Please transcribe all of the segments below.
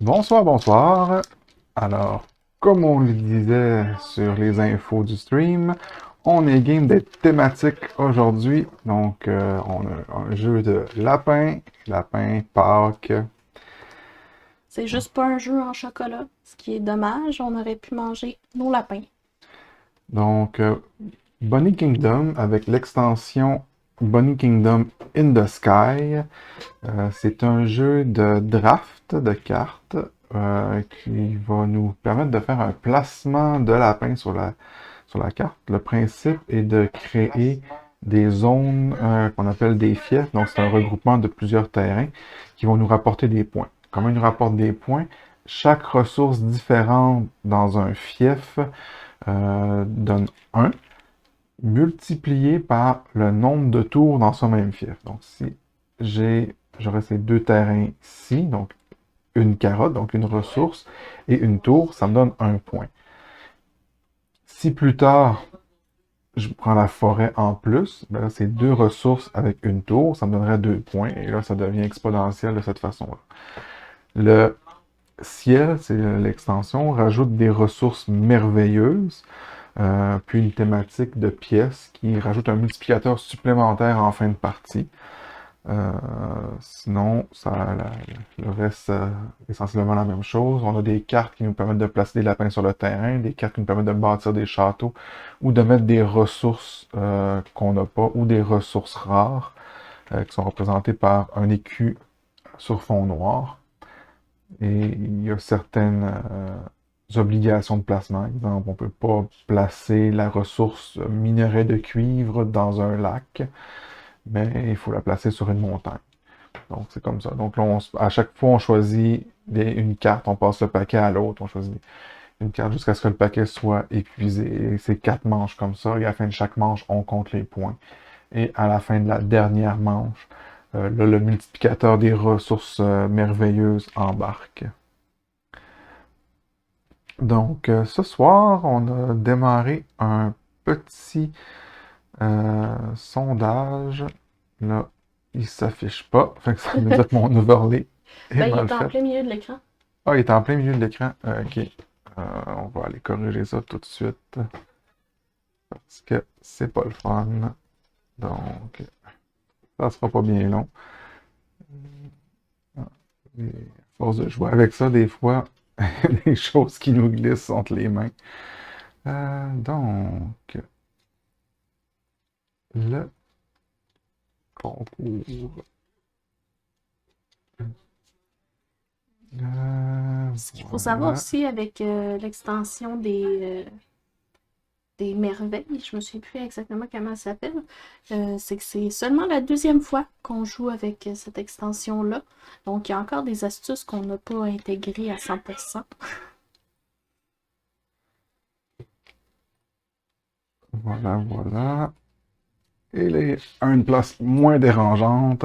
Bonsoir, bonsoir. Alors, comme on le disait sur les infos du stream, on est game d'être thématique aujourd'hui. Donc, on a un jeu de lapin, Pâques. C'est juste pas un jeu en chocolat, ce qui est dommage. On aurait pu manger nos lapins. Donc, Bunny Kingdom avec l'extension Bunny Kingdom in the Sky. C'est un jeu de draft de cartes qui va nous permettre de faire un placement de lapin sur la carte. Le principe est de créer des zones qu'on appelle des fiefs. Donc, c'est un regroupement de plusieurs terrains qui vont nous rapporter des points. Comment ils nous rapportent des points? Chaque ressource différente dans un fief donne 1, multiplié par le nombre de tours dans ce même fief. Donc, si j'aurais ces deux terrains-ci, donc une carotte, donc une ressource, et une tour, ça me donne 1 point. Si plus tard, je prends la forêt en plus, ben là, c'est 2 ressources avec une tour, ça me donnerait 2 points, et là, ça devient exponentiel de cette façon-là. Le ciel, c'est l'extension, rajoute des ressources merveilleuses, puis une thématique de pièces qui rajoute un multiplicateur supplémentaire en fin de partie. Euh, Sinon, le reste, est essentiellement la même chose. On a des cartes qui nous permettent de placer des lapins sur le terrain, des cartes qui nous permettent de bâtir des châteaux ou de mettre des ressources qu'on n'a pas ou des ressources rares qui sont représentées par un écu sur fond noir. Et il y a certaines obligations de placement. Exemple, on ne peut pas placer la ressource minerai de cuivre dans un lac, mais il faut la placer sur une montagne. Donc, c'est comme ça. Donc, là, à chaque fois, on choisit une carte, on passe le paquet à l'autre, on choisit une carte jusqu'à ce que le paquet soit épuisé. Et c'est 4 manches comme ça. Et à la fin de chaque manche, on compte les points. Et à la fin de la dernière manche, là, le multiplicateur des ressources merveilleuses embarque. Donc, ce soir, on a démarré un petit sondage. Là, il s'affiche pas. Fait que ça veut dire que mon overlay est Ben, il mal est en fait. plein milieu de l'écran. Ah, il est en plein milieu de l'écran. Ok. On va aller corriger ça tout de suite. Parce que c'est pas le fun. Donc, ça sera pas bien long. Ah, et à force de jouer avec ça, des fois, des choses qui nous glissent entre les mains. Donc, le concours. Ce qu'il faut savoir Voilà. aussi avec l'extension des merveilles, je me souviens plus exactement comment elle s'appelle, c'est que c'est seulement la deuxième fois qu'on joue avec cette extension-là. Donc, il y a encore des astuces qu'on n'a pas intégrées à 100%. Voilà, voilà. Et là, à une place moins dérangeante.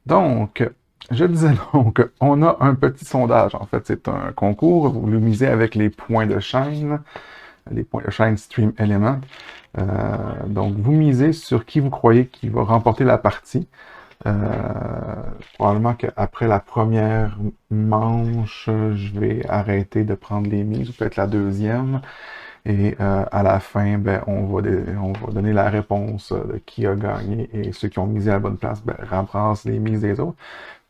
Donc, je disais donc, on a un petit sondage. En fait, c'est un concours. Vous le misez avec les points de chaîne Stream Element. Euh, donc, vous misez sur qui vous croyez qui va remporter la partie. Euh, Probablement qu'après la première manche, je vais arrêter de prendre les mises, ou peut-être la deuxième. Et à la fin, ben, on va donner la réponse de qui a gagné. Et ceux qui ont misé à la bonne place ben, remplacent les mises des autres.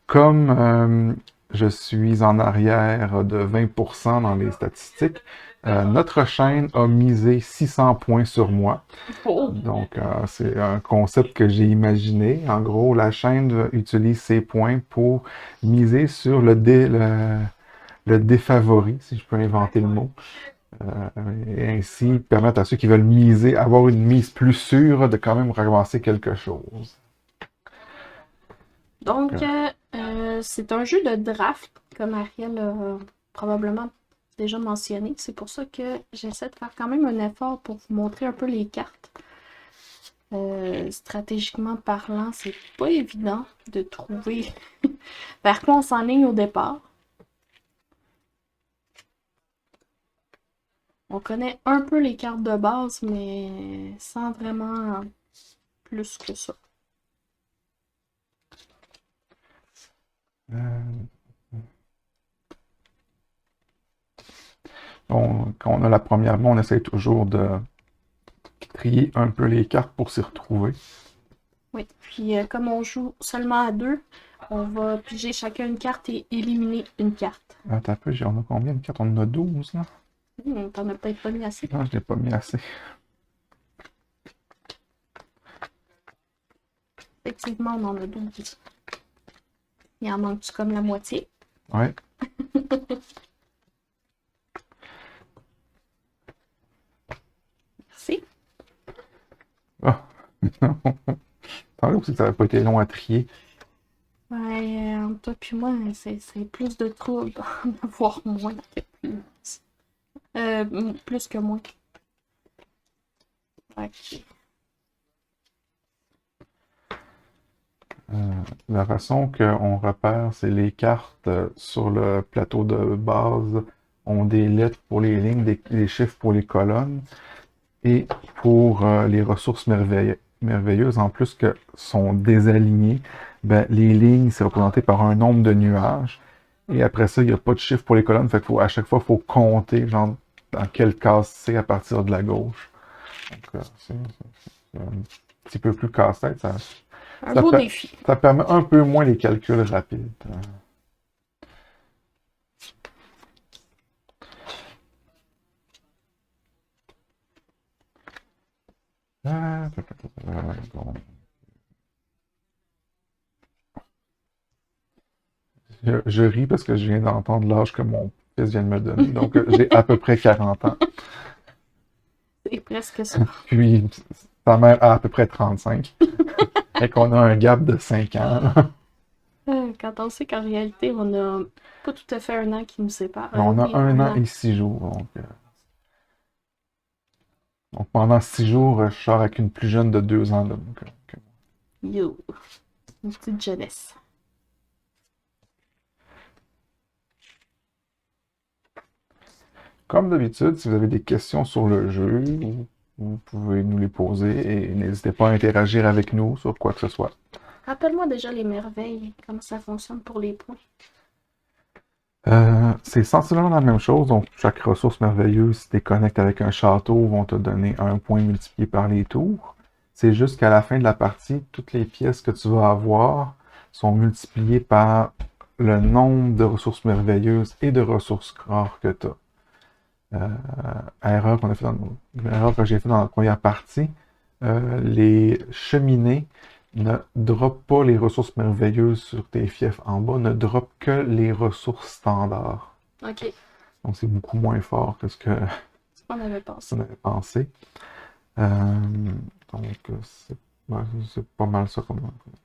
Comme je suis en arrière de 20% dans les statistiques, notre chaîne a misé 600 points sur moi. Oh! Donc, c'est un concept que j'ai imaginé. En gros, la chaîne utilise ces points pour miser sur le défavori, si je peux inventer le mot. Et ainsi permettre à ceux qui veulent miser, avoir une mise plus sûre, de quand même ramasser quelque chose. Donc, Euh, c'est un jeu de draft, comme Ariel a probablement déjà mentionné. C'est pour ça que j'essaie de faire quand même un effort pour vous montrer un peu les cartes. Stratégiquement parlant, c'est pas évident de trouver vers quoi on s'enligne au départ. On connaît un peu les cartes de base, mais sans vraiment plus que ça. euh, Quand on a la première main, on essaie toujours de trier un peu les cartes pour s'y retrouver. Oui. Puis comme on joue seulement à deux, on va piger chacun une carte et éliminer une carte. Attends un peu, on a combien de cartes? On en a 12, là? T'en as peut-être pas mis assez. Non, je l'ai pas mis assez. Effectivement, on en a 12. Il en manque comme la moitié. Ouais. Merci. Ah! Tant aussi que ça n'avait pas été long à trier. Ouais, entre toi puis moi, c'est plus de trouble d'en avoir moins que plus. Plus que moins. Ok. La façon qu'on repère, c'est les cartes sur le plateau de base ont des lettres pour les lignes, des chiffres pour les colonnes. Et pour les ressources merveilleuses, en plus que sont désalignées, ben, les lignes, c'est représenté par un nombre de nuages. Et après ça, il n'y a pas de chiffre pour les colonnes. Fait que à chaque fois, il faut compter, genre, dans quelle case c'est à partir de la gauche. Donc, c'est un petit peu plus casse-tête. Un beau défi. Ça permet un peu moins les calculs rapides. Bon. Je ris parce que je viens d'entendre l'âge que mon fils vient de me donner. Donc, j'ai à peu près 40 ans. C'est presque ça. Puis, sa mère a à peu près 35. Et qu'on a un gap de 5 ans. Quand on sait qu'en réalité, on a pas tout à fait un an qui nous sépare. On a Oui, 1 an et 6 jours. Donc pendant 6 jours, je sors avec une plus jeune de 2 ans. Yo, une petite jeunesse. Comme d'habitude, si vous avez des questions sur le jeu, vous pouvez nous les poser et n'hésitez pas à interagir avec nous sur quoi que ce soit. Rappelle-moi déjà les merveilles, comment ça fonctionne pour les points. C'est sensiblement la même chose. Donc, chaque ressource merveilleuse, si tu connectes avec un château, vont te donner un point multiplié par les tours. C'est juste qu'à la fin de la partie, toutes les pièces que tu vas avoir sont multipliées par le nombre de ressources merveilleuses et de ressources rares que tu as. Erreur l'erreur que j'ai fait dans la première partie, les cheminées ne droppent pas les ressources merveilleuses sur tes fiefs en bas, ne droppent que les ressources standards. Ok. Donc c'est beaucoup moins fort que ce qu'on avait pensé. qu'on avait pensé. Donc c'est pas mal ça comme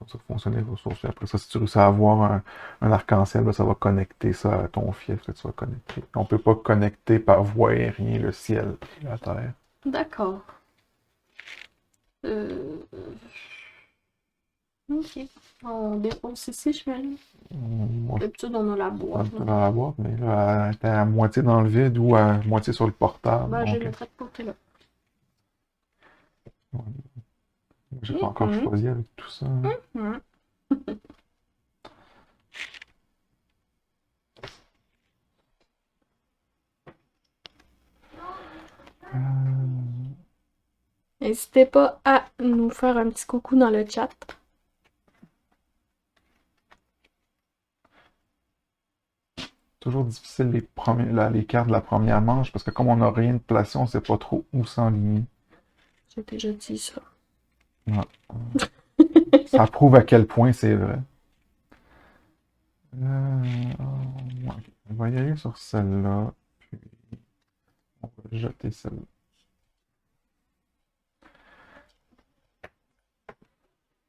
ça fonctionne les ressources. Et après ça, si tu réussis à avoir un arc-en-ciel, ben, ça va connecter ça à ton fief que tu vas connecter. On peut pas connecter par voie aérienne le ciel et la terre. D'accord. Ok. On dépose ici, je vais aller. D'habitude, on a la boîte. On a la boîte, mais là, elle était à moitié dans le vide ou à moitié sur le portable. Ben, je donc, les mettrai de côté là. j'ai pas encore choisi avec tout ça. N'hésitez pas à nous faire un petit coucou dans le chat. Toujours difficile les cartes de la première manche parce que comme on n'a rien de placé, on ne sait pas trop où s'enligner. J'ai déjà dit ça. Ça prouve à quel point c'est vrai. On va y aller sur celle-là, puis on va jeter celle-là.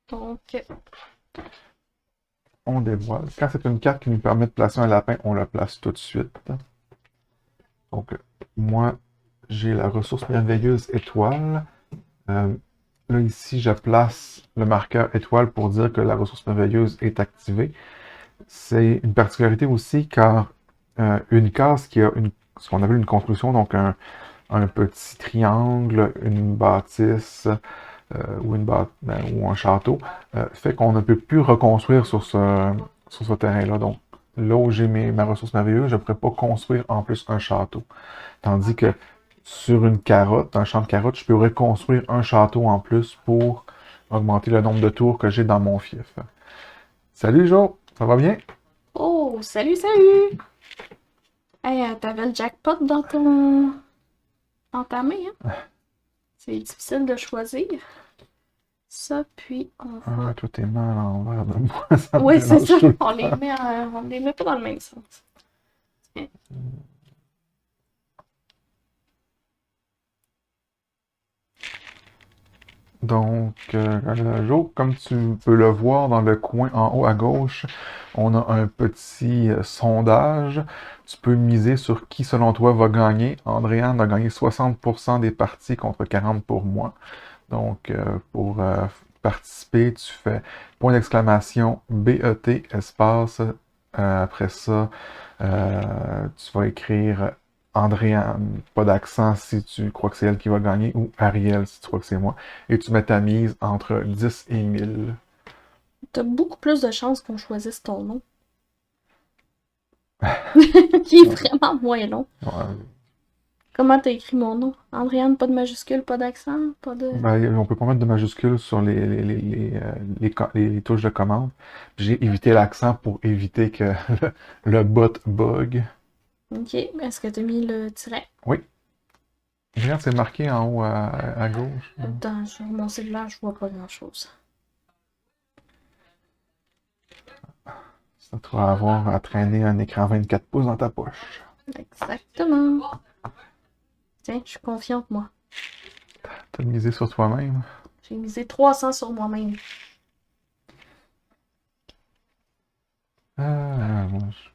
Donc, On dévoile. Quand c'est une carte qui nous permet de placer un lapin, on la place tout de suite. Donc, moi, j'ai la ressource merveilleuse étoile. Là, ici, je place le marqueur étoile pour dire que la ressource merveilleuse est activée. C'est une particularité aussi car une case qui a ce qu'on appelle une construction, donc un petit triangle, une bâtisse ou un château, fait qu'on ne peut plus reconstruire sur ce terrain-là. Donc, là où j'ai ma ressource merveilleuse, je ne pourrais pas construire en plus un château. Tandis que sur une carotte, un champ de carottes, je pourrais construire un château en plus pour augmenter le nombre de tours que j'ai dans mon fief. Salut Jo, ça va bien? Oh, salut, salut! Hey, t'avais le jackpot dans ta main, hein? C'est difficile de choisir. Ça, puis on va... Ah, toi t'es mal à l'envers de moi, ça me Oui, c'est ça. mélange tout le On les temps. met, on les met pas dans le même sens. Tiens. Donc, Jo, comme tu peux le voir dans le coin en haut à gauche, on a un petit sondage. Tu peux miser sur qui, selon toi, va gagner. Andréane a gagné 60% des parties contre 40 pour moi. Donc, pour participer, tu fais point d'exclamation BET espace. Après ça, tu vas écrire Andréane, pas d'accent si tu crois que c'est elle qui va gagner, ou Ariel si tu crois que c'est moi. Et tu mets ta mise entre 10 et 1000. T'as beaucoup plus de chances qu'on choisisse ton nom. Qui est Ouais, vraiment moins long. ouais. Comment t'as écrit mon nom? Andréane, pas de majuscule, pas d'accent, pas de... Ben, on peut pas mettre de majuscules sur les touches de commande. J'ai évité l'accent pour éviter que le bot bug. Ok, est-ce que t'as mis le tiret? Oui. Regarde, c'est marqué en haut à gauche. Attends, sur mon cellulaire, je vois pas grand-chose. Ça, tu vas avoir à traîner un écran 24 pouces dans ta poche. Exactement. Tiens, je suis confiante, moi. T'as misé sur toi-même. J'ai misé 300 sur moi-même. Moi, je suis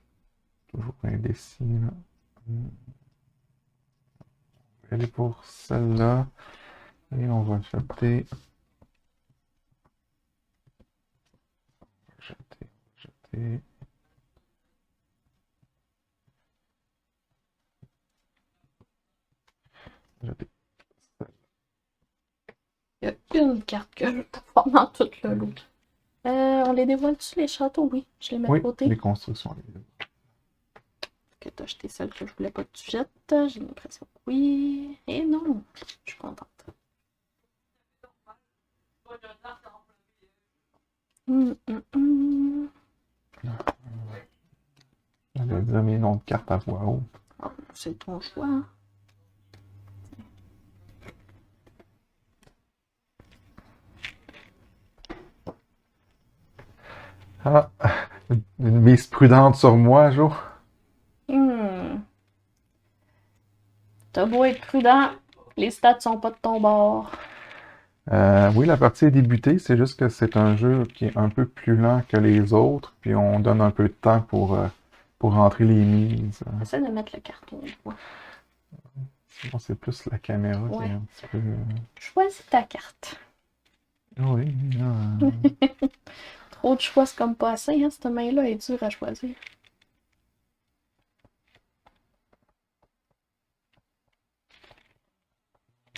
toujours indécis, là. On va aller pour celle-là. Et on va jeter. Jeter, jeter. Jeter. Il y a une carte que je veux pas dans tout le lot. On les dévoile-tu, les châteaux? Oui, je les mets de Oui, côté. les constructions. Que t'as acheté celle que je voulais pas que tu jettes. J'ai l'impression que oui. Et non, je suis contente. Hum, hum, hum. J'allais dire mes noms de cartes à voix haute. Oh, c'est ton choix, hein. Ah, une mise prudente sur moi, Jo. Hmm. T'as beau être prudent, les stats sont pas de ton bord. Oui, la partie est débutée, c'est juste que c'est un jeu qui est un peu plus lent que les autres, puis on donne un peu de temps pour rentrer les mises. Essaie de mettre le carton. Ouais. Sinon, c'est plus la caméra qui est Ouais. un petit peu. Choisis ta carte. Oui, Trop de choix, c'est comme pas assez, hein. Cette main-là est dure à choisir.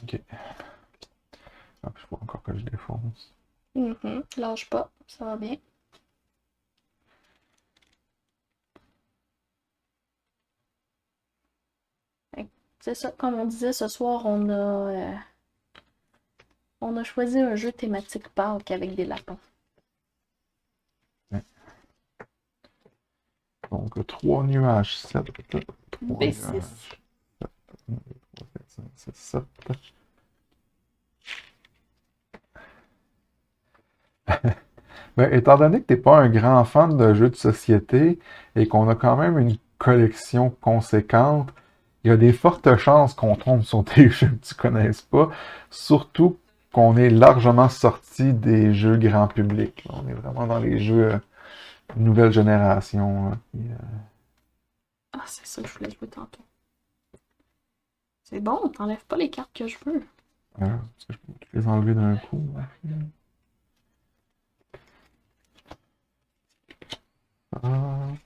ok. Ah, puis il faut encore que je défonce. Lâche pas, ça va bien. C'est ça, comme on disait ce soir, on a choisi un jeu thématique Pâques avec des lapins. Donc, 3 nuages, 7. 3 B6. nuages. 7, 1, 2, 3, 4, 5, 6, 7. Ben, étant donné que tu n'es pas un grand fan de jeux de société et qu'on a quand même une collection conséquente, il y a des fortes chances qu'on tombe sur des jeux que tu ne connaisses pas, surtout qu'on est largement sorti des jeux grand public. On est vraiment dans les jeux nouvelle génération. Ah, c'est ça que je voulais jouer tantôt. C'est bon, t'enlèves pas les cartes que je veux. Parce que je peux les enlever d'un coup. Ah.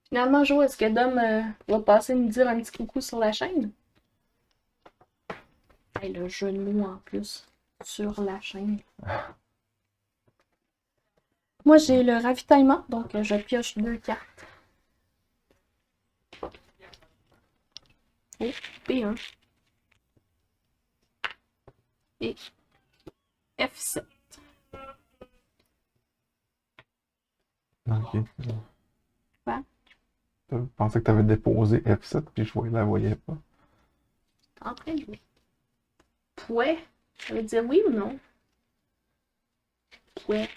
Finalement, Jo, est-ce que Dom va passer nous dire un petit coucou sur la chaîne? Hey, le jeu de mots en plus. Sur la chaîne. Moi, j'ai le ravitaillement, donc je pioche 2 cartes. Oh, B1. Et F7. Ok. Ouais. Je pensais que tu avais déposé F7, puis je la voyais pas. En train de jouer. Pouet. Ça veut dire oui ou non? Pouet.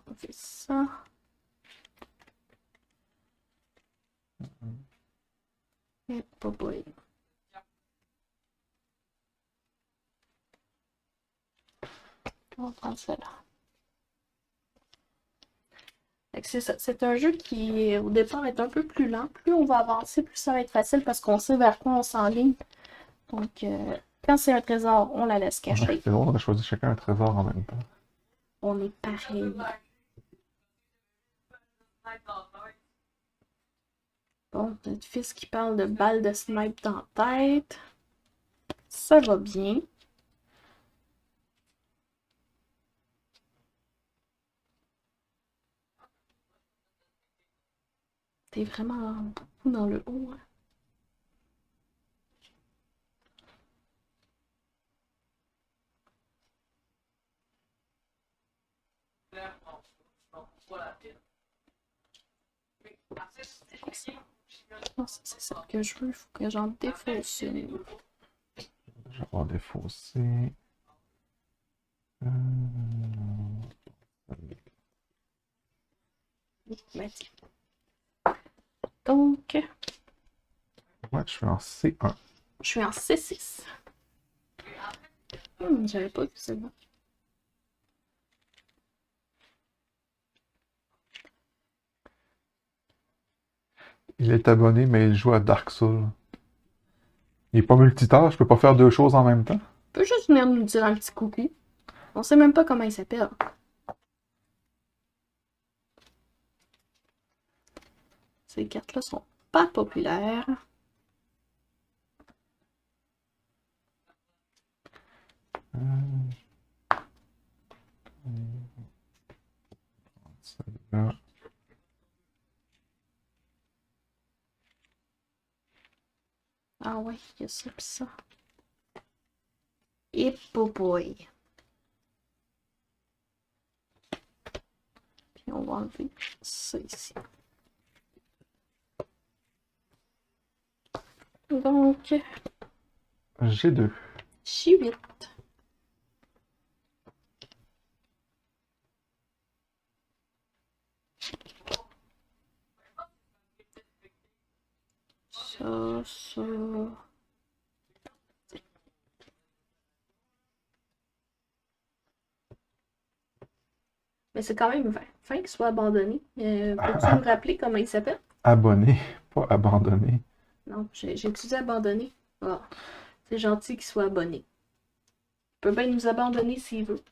On fait ça. Et boy. On va prendre celle-là. C'est ça. C'est un jeu qui, au départ, est un peu plus lent. Plus on va avancer, plus ça va être facile parce qu'on sait vers quoi on s'enligne. Donc, quand c'est un trésor, on la laisse Ouais, cacher. c'est drôle, on a choisi chacun un trésor en même temps. On est pareil. Bon, notre fils qui parle de balles de snipe dans la tête. Ça va bien. T'es vraiment beaucoup dans le haut. Hein? Non, c'est ça que je veux. Il faut que j'en défausse une. Je vais avoir défaussé. Ben, donc, Ouais, je suis en C1. je suis en C6. J'avais pas vu celle-là. Il est abonné, mais il joue à Dark Souls. Il est pas multitâche, je peux pas faire deux choses en même temps. Tu peux juste venir nous dire un petit coucou. On sait même pas comment il s'appelle. Ces cartes-là sont pas populaires. Celle-là. Ah ouais, il y a ça pis ça. Et boy. Puis on va enlever ça ici. Donc, G2. J8. Ça. Mais c'est quand même fin qu'il soit abandonné. Peux-tu me rappeler comment il s'appelle? Abonné, pas abandonné. Non, j'ai utilisé abandonné. Ah, c'est gentil qu'il soit abonné. Il peut bien nous abandonner s'il veut.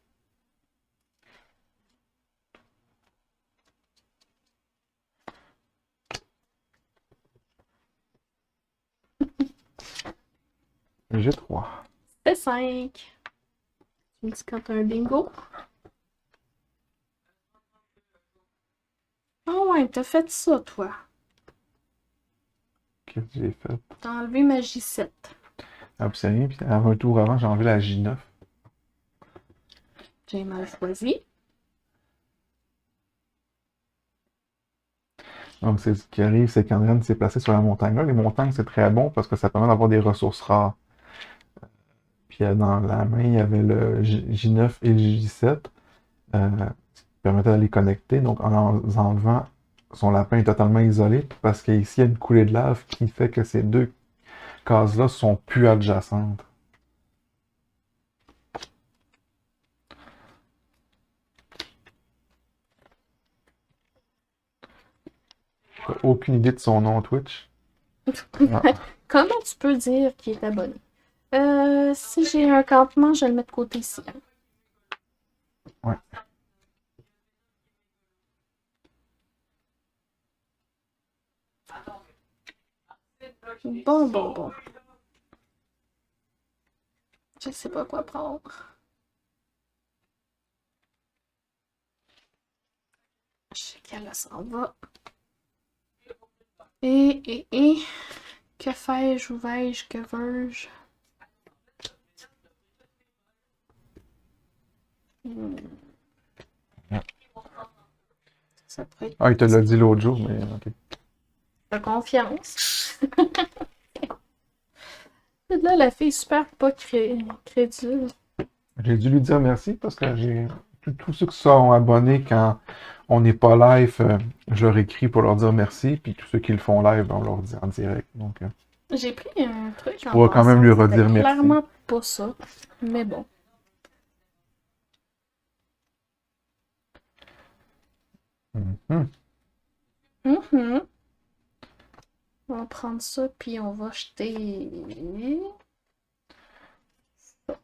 G3. C'est 5. Tu me dis quand t'as un bingo? Ah ouais, t'as fait ça, toi. Qu'est-ce que j'ai fait? T'as enlevé ma J7. Ah, puis c'est rien, puis un tour avant, j'ai enlevé la J9. J'ai mal choisi. Donc, c'est ce qui arrive, c'est qu'Andriane s'est placé sur la montagne. Là, les montagnes, c'est très bon parce que ça permet d'avoir des ressources rares. Puis dans la main, il y avait le J9 et le J7, qui permettaient de les connecter. Donc, en les enlevant, son lapin est totalement isolé parce qu'ici, il y a une coulée de lave qui fait que ces deux cases-là sont plus adjacentes. J'ai aucune idée de son nom Twitch. Ah. Comment tu peux dire qu'il est abonné? Si j'ai un campement, je le mets de côté ici. Hein. Ouais. Bon. Je sais pas quoi prendre. Je sais qu'elle s'en va. Et. Que fais-je, ou vais-je, que veux-je? Ça pourrait être... Ah, il te l'a dit l'autre jour, mais ok. De confiance. Là, la fille super pas crédule. J'ai dû lui dire merci parce que j'ai tous ceux qui sont abonnés quand on n'est pas live, je leur écris pour leur dire merci, puis tous ceux qui le font live, on leur dit en direct. Donc, J'ai pris un truc tu en pourras quand même lui passant, redire c'était merci. clairement pas ça. Mais bon. Mhm. On va prendre ça, puis on va jeter ça.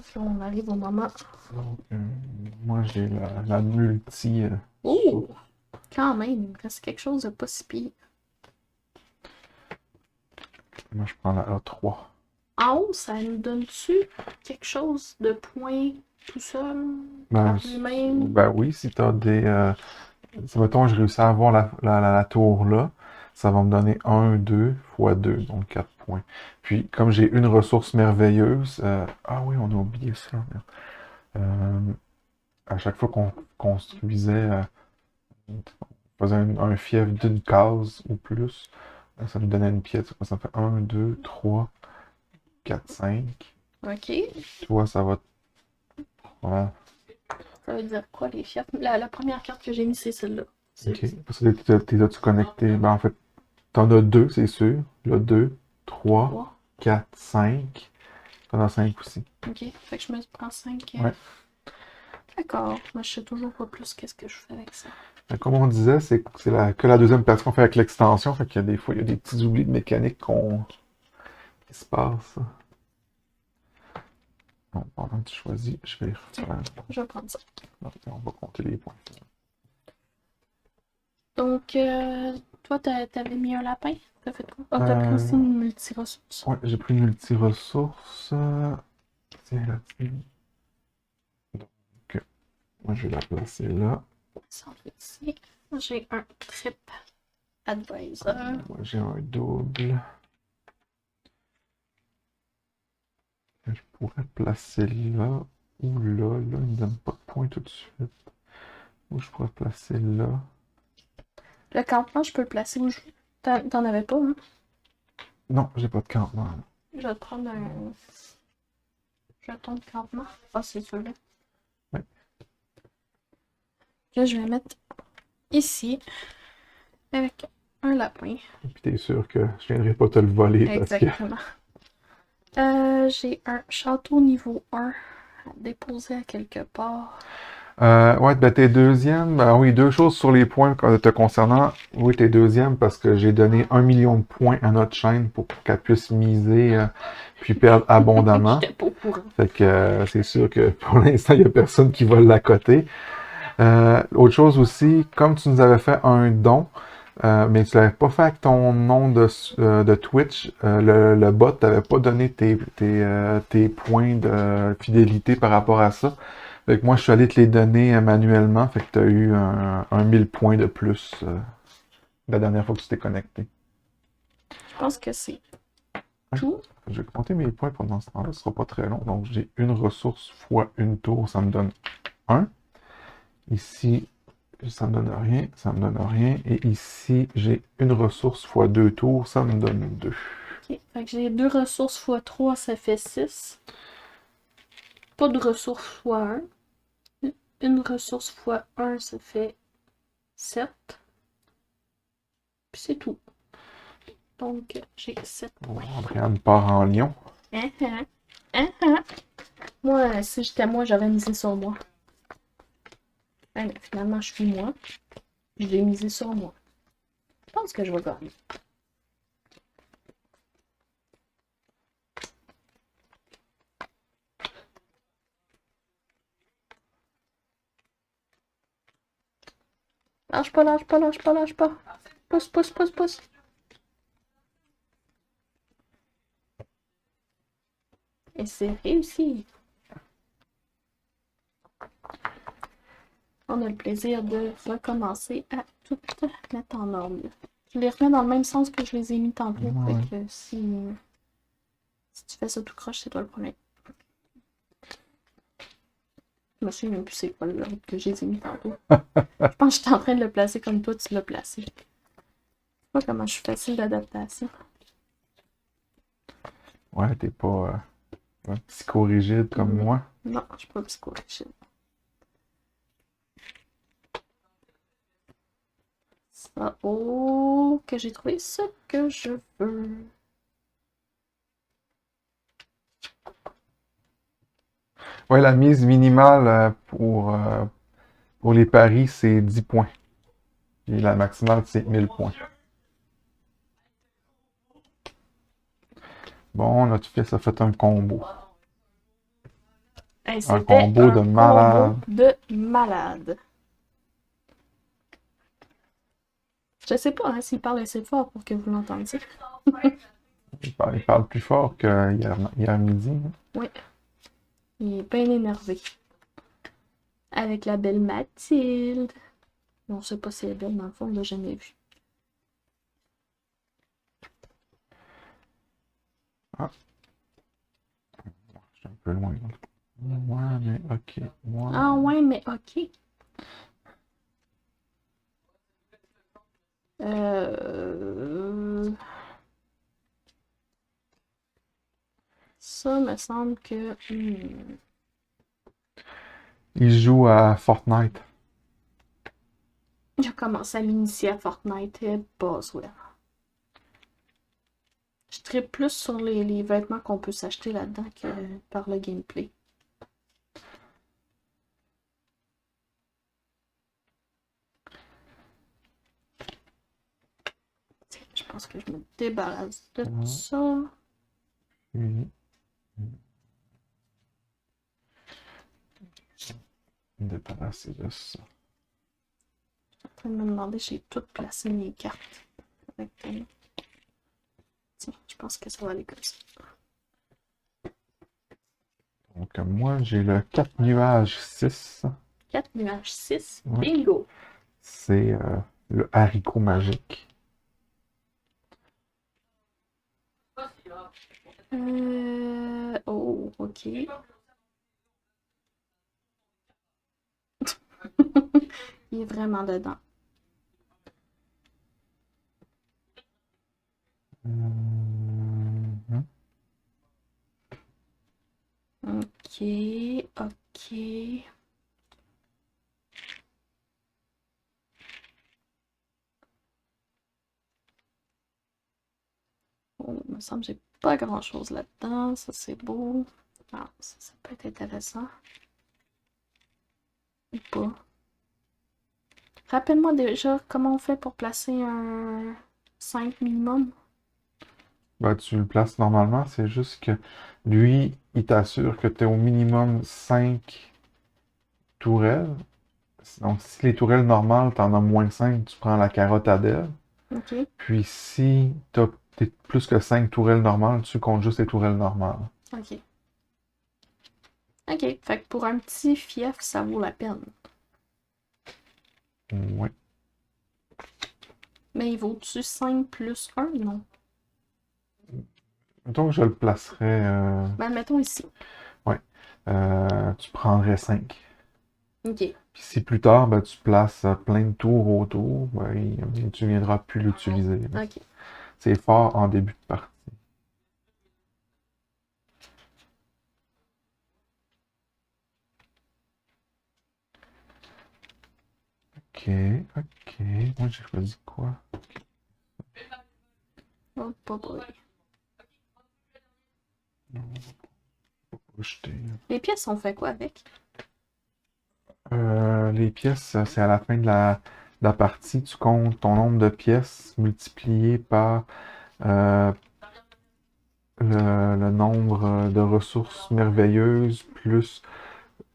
Puis on arrive au moment. Donc, moi, j'ai la multi. Oh! Quand même, c'est quelque chose de pas si pire. Moi, je prends la A3. En haut, ça nous donne-tu quelque chose de point tout seul? Ben, Par lui-même? ben oui, si tu as des. Si, mettons, je réussis à avoir la tour là, ça va me donner 1, 2 fois 2, donc 4 points. Puis, comme j'ai une ressource merveilleuse, ah oui, on a oublié ça. Merde. À chaque fois qu'on construisait, on faisait un fief d'une case ou plus, ça nous donnait une pièce. Ça fait 1, 2, 3, 4, 5. Ok. Tu vois, ça va. Voilà. Ça veut dire quoi, les fiefs? La première carte que j'ai mise, c'est celle-là. Ok. Parce que t'es as-tu connecté? Ben, en fait, t'en as deux, c'est sûr. Là, 2, 3, 3. 4, 5. T'en as 5 aussi. Ok. Fait que je me prends 5. Ouais. D'accord. Moi, je sais toujours pas plus qu'est-ce que je fais avec ça. Comme on disait, c'est que la deuxième partie qu'on fait avec l'extension. Fait qu'il y a des fois, il y a des petits oublis de mécanique qui se passent. Bon, pendant que tu choisis, je vais les refaire. Je vais prendre ça. On va compter les points. Donc, toi, t'avais mis un lapin? T'as fait quoi? Ah, t'as pris aussi une multi-ressource. Ouais, j'ai pris une multi-ressource. Tiens, là-dessus. Donc, moi, je vais la placer là. Ça, ici. J'ai un trip advisor. Moi, j'ai un double. Je pourrais placer là ou là. Là, il me donne pas de points tout de suite. Ou je pourrais placer là. Le campement, je peux le placer où je veux. T'en avais pas, hein? Non, j'ai pas de campement. Je vais te prendre un jeton de campement. Ah, c'est celui-là. Ouais. Là, je vais mettre ici avec un lapin. Puis t'es sûr que je viendrai pas te le voler parce que. Exactement. J'ai un château niveau 1 à déposer à quelque part. Ouais, ben t'es deuxième. Ben oui, deux choses sur les points te concernant. Oui, t'es deuxième parce que j'ai donné 1 million de points à notre chaîne pour qu'elle puisse miser puis perdre abondamment. J'étais pas au courant. Fait que c'est sûr que pour l'instant, il n'y a personne qui va l'accoter. Autre chose aussi, comme tu nous avais fait un don, mais tu l'avais pas fait avec ton nom de Twitch, le bot t'avait pas donné tes points de fidélité par rapport à ça. Fait que moi, je suis allé te les donner manuellement, fait que tu as eu un 1000 points de plus la dernière fois que tu t'es connecté. Je pense que c'est Ouais. tout. Je vais compter mes points pendant ce temps-là, ce sera pas très long. Donc, j'ai une ressource fois une tour, ça me donne 1. Ici, ça me donne rien, ça me donne rien. Et ici, j'ai une ressource fois 2 tours, ça me donne 2. Ok. Fait que j'ai 2 ressources fois 3, ça fait 6. Pas de ressources fois 1. Une ressource fois 1, ça fait 7. Puis c'est tout. Donc, j'ai 7 points. Andréane part en lion. Moi, si j'étais moi, j'aurais misé sur moi. Ouais, mais finalement, je suis moi. Je l'ai misé sur moi. Je pense que je vais gagner. Lâche pas, lâche pas, lâche pas, lâche pas. Pousse, pousse, pousse, pousse. Et c'est réussi. On a le plaisir de recommencer à tout mettre en ordre. Je les remets dans le même sens que je les ai mis tantôt. Ouais. Fait que si tu fais ça tout croche, c'est toi le premier. Je me souviens même plus c'est quoi l'ordre que je les ai mis tantôt. Je pense que j'étais en train de le placer comme toi, tu l'as placé. Je sais pas comment je suis facile d'adaptation. Ouais, t'es pas psychorigide comme moi. Non, je suis pas psychorigide. Ça, oh, que j'ai trouvé ce que je veux. Ouais, la mise minimale pour les paris, c'est 10 points. Et la maximale, c'est 1000 points. Bon, notre fils a fait un combo. Hey, Un c'était combo de un combo malade. de malade. Je sais pas hein, s'il parle assez fort pour que vous l'entendiez. Il parle plus fort qu'hier midi. Hein. Oui, il est bien énervé. Avec la belle Mathilde. On sait pas si elle est belle, dans le fond, on l'a jamais vue. Ah, je suis un peu loin. Là. Ouais, mais ok. Ouais. Ah ouais, mais ok. Ça me semble que... Il joue à Fortnite. J'ai commencé à m'initier à Fortnite et Boswell. Je tripe plus sur les vêtements qu'on peut s'acheter là-dedans que par le gameplay. Je pense que je me débarrasse de ça. Débarrasser de ça. Je suis en train de me demander si j'ai tout placé mes cartes. Tiens, je pense que ça va aller comme ça. Donc, moi, j'ai le 4 nuages 6. 4 nuages 6. Ouais. Bingo! C'est le haricot magique. Oh, ok. Il est vraiment dedans. Ok, ok. Oh, il me semble que j'ai pas grand chose là-dedans. Ça, c'est beau. Ah, ça peut être intéressant. Ou pas. Rappelle-moi déjà comment on fait pour placer un 5 minimum. Ben, tu le places normalement, c'est juste que lui, il t'assure que tu es au minimum 5 tourelles. Donc, si les tourelles normales, tu en as moins 5, tu prends la carotte à Dell. Ok, Puis, si tu as plus que 5 tourelles normales, tu comptes juste les tourelles normales. ok. Ok, fait que pour un petit fief, ça vaut la peine. Ouais. Mais il vaut-tu 5 plus 1? Non. Donc, je le placerais. Ben, mettons ici. Ouais. Tu prendrais 5. Ok. Puis si plus tard, ben, tu places plein de tours autour, ben, tu ne viendras plus l'utiliser. Ok. C'est fort en début de partie. Ok, ok. Moi, j'ai choisi quoi? Oh, pas boy. Non, pas jeter. Les pièces, on fait quoi avec? Les pièces, c'est à la fin de la partie. Tu comptes ton nombre de pièces multiplié par euh, le nombre de ressources merveilleuses plus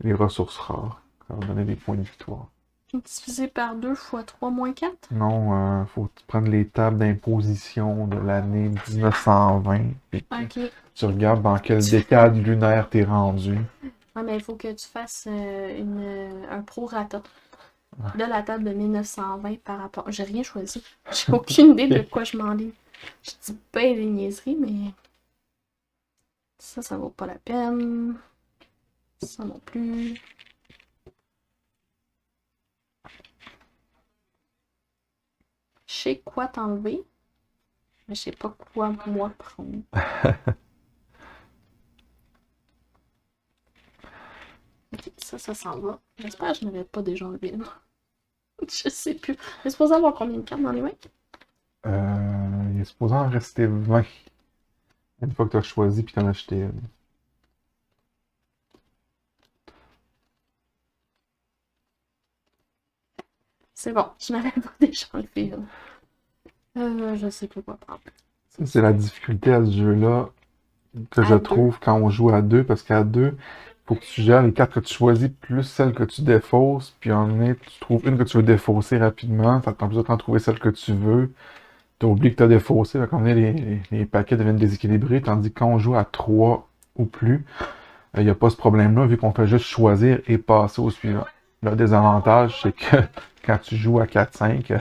les ressources rares. Ça va donner des points de victoire. Divisé par 2 fois 3 moins 4. Non, faut prendre les tables d'imposition de l'année 1920. Puis Ok. tu regardes dans quelle décade lunaire t'es rendu. Ouais, mais il faut que tu fasses un prorata de la table de 1920 par rapport. J'ai rien choisi. J'ai aucune idée de quoi je m'enligne. Je dis pas des niaiseries, mais ça vaut pas la peine. Ça non plus. Je sais quoi t'enlever, mais je sais pas quoi moi prendre. Ok, ça s'en va. J'espère que je n'avais pas déjà enlevé là. Je sais plus. Mais supposé avoir combien de cartes dans les mains? Il est supposé en rester 20. Une fois que tu as choisi puis t'en as acheté une. C'est bon, je n'avais pas déjà enlevé une. Je sais plus quoi prendre. Ça, c'est la difficulté à ce jeu-là que À je deux. trouve quand on joue à deux, parce qu'à deux, il faut que tu gères les cartes que tu choisis plus celles que tu défausses, puis en est, tu trouves une que tu veux défausser rapidement, ça te prend plus de temps de trouver celle que tu veux. Tu oublies que tu as défaussé, fait qu'en est, les paquets deviennent déséquilibrés, tandis que quand on joue à 3 ou plus, il n'y a pas ce problème-là, vu qu'on fait juste choisir et passer au suivant. Le désavantage, c'est que quand tu joues à 4-5,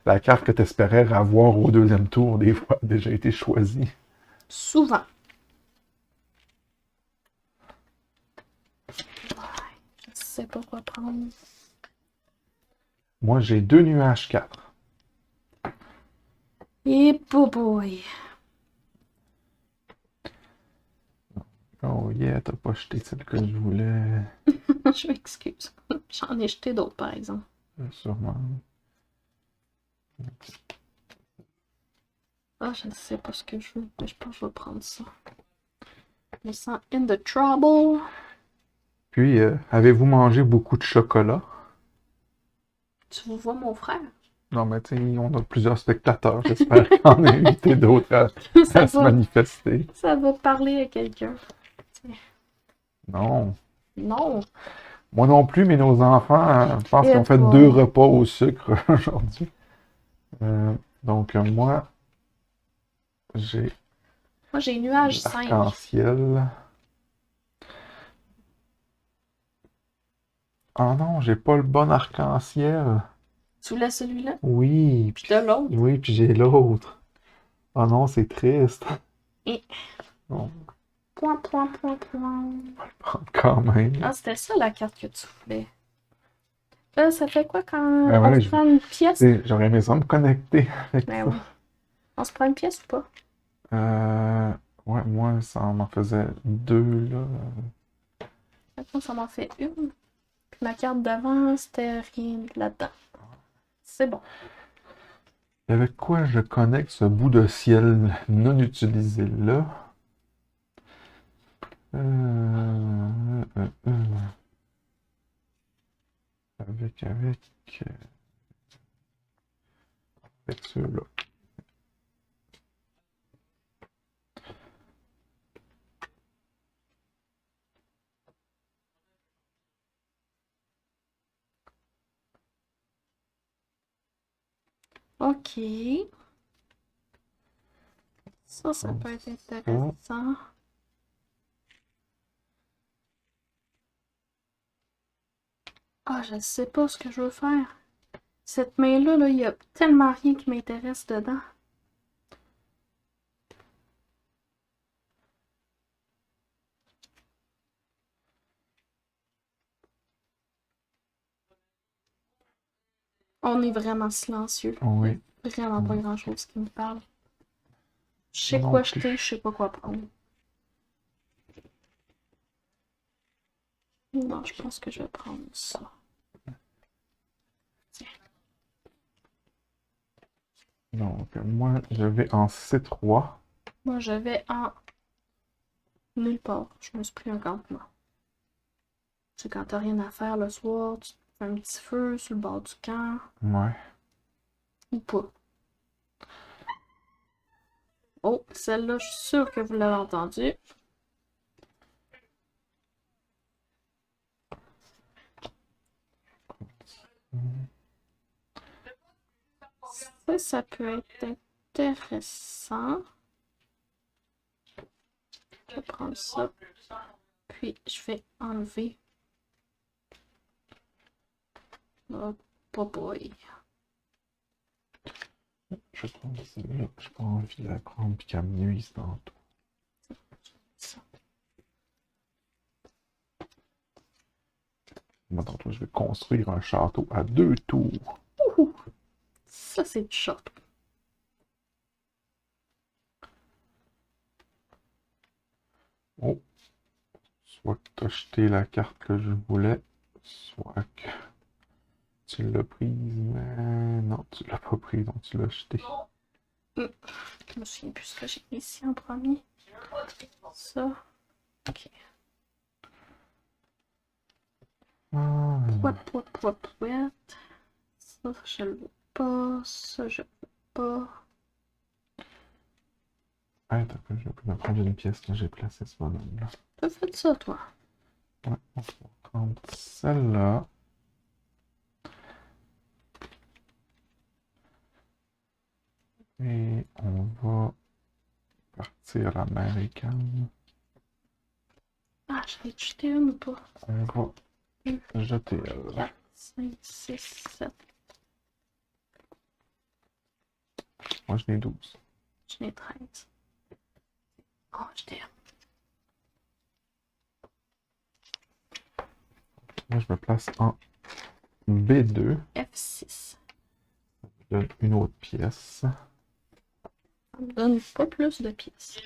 la carte que tu espérais avoir au deuxième tour, des fois, a déjà été choisie. Souvent. Je sais pas quoi prendre. Moi, j'ai 2 nuages 4. Et boy. Oh yeah, t'as pas jeté celle que je voulais. Je m'excuse. J'en ai jeté d'autres, par exemple. Sûrement. Ah, je ne sais pas ce que je veux, mais je pense que je vais prendre ça. Je me sens in the trouble. Puis, avez-vous mangé beaucoup de chocolat? Tu vois mon frère? Non, mais tu sais, on a plusieurs spectateurs. J'espère qu'on a invité d'autres à se manifester. Ça va parler à quelqu'un. Non. Non. Moi non plus, mais nos enfants, je pense Et qu'ils ont fait toi? 2 repas au sucre aujourd'hui. Donc, moi, j'ai Moi, j'ai nuage 5. l'arc-en-ciel. Ah non, j'ai pas le bon arc-en-ciel. Tu voulais celui-là? Oui, Puis de l'autre? oui, puis j'ai l'autre. Ah non, c'est triste. Et Bon, point. quand même. Ah, c'était ça la carte que tu voulais. Là, ça fait quoi quand Ben on voilà, se prend une pièce? j'aurais aimé ça me connecter avec Ben ça. oui. On se prend une pièce ou pas? Euh, ouais, moi, ça m'en faisait 2, là. Maintenant, ça m'en fait une. Puis ma carte d'avant, c'était rien là-dedans. C'est bon. Avec quoi je connecte ce bout de ciel non utilisé là? Euh, euh, euh. Avec ceux-là. Ok. Ça peut être intéressant. Ah, je sais pas ce que je veux faire. Cette main-là, il y a tellement rien qui m'intéresse dedans. On est vraiment silencieux. Oui. Il y a vraiment pas grand-chose qui me parle. Je sais Non quoi plus. jeter, je sais pas quoi prendre. Non, je pense que je vais prendre ça. Tiens. Donc, moi, je vais en C3. Moi, je vais en nulle part. Je me suis pris un campement. C'est quand t'as rien à faire le soir, tu te fais un petit feu sur le bord du camp. Ouais. Ou pas. Oh, celle-là, je suis sûre que vous l'avez entendue. Ça peut être intéressant. Je vais prendre ça. Puis, je vais enlever. Oh, boy. Je vais prendre celle-là. J'ai pas envie de la prendre puis qu'elle me nuise tantôt. Ça. Moi, tantôt, je vais construire un château à 2 tours. Ouhou. Ça, c'est du château. Oh. Soit que tu as jeté la carte que je voulais, soit que tu l'as prise, mais non, tu l'as pas prise, donc tu l'as jeté. Je me souviens plus ce que j'ai mis ici en premier. Ça. Ok. Ah, Pouet. Ça, je le veux pas. Ça, je le veux pas. attends, je vais prendre une pièce que j'ai placée ce bonhomme-là. T'as fait ça, toi? Ouais, on va prendre celle-là. Et on va partir la mer est calme. Ah, je l'ai jeté une ou pas? On va jeter elle. 4, 5, 6, 7. Moi, je n'ai 12. J'en ai 13. Oh, j'étais. Moi, je me place en B2. F6. Je donne une autre pièce. Ça me donne pas plus de pièces.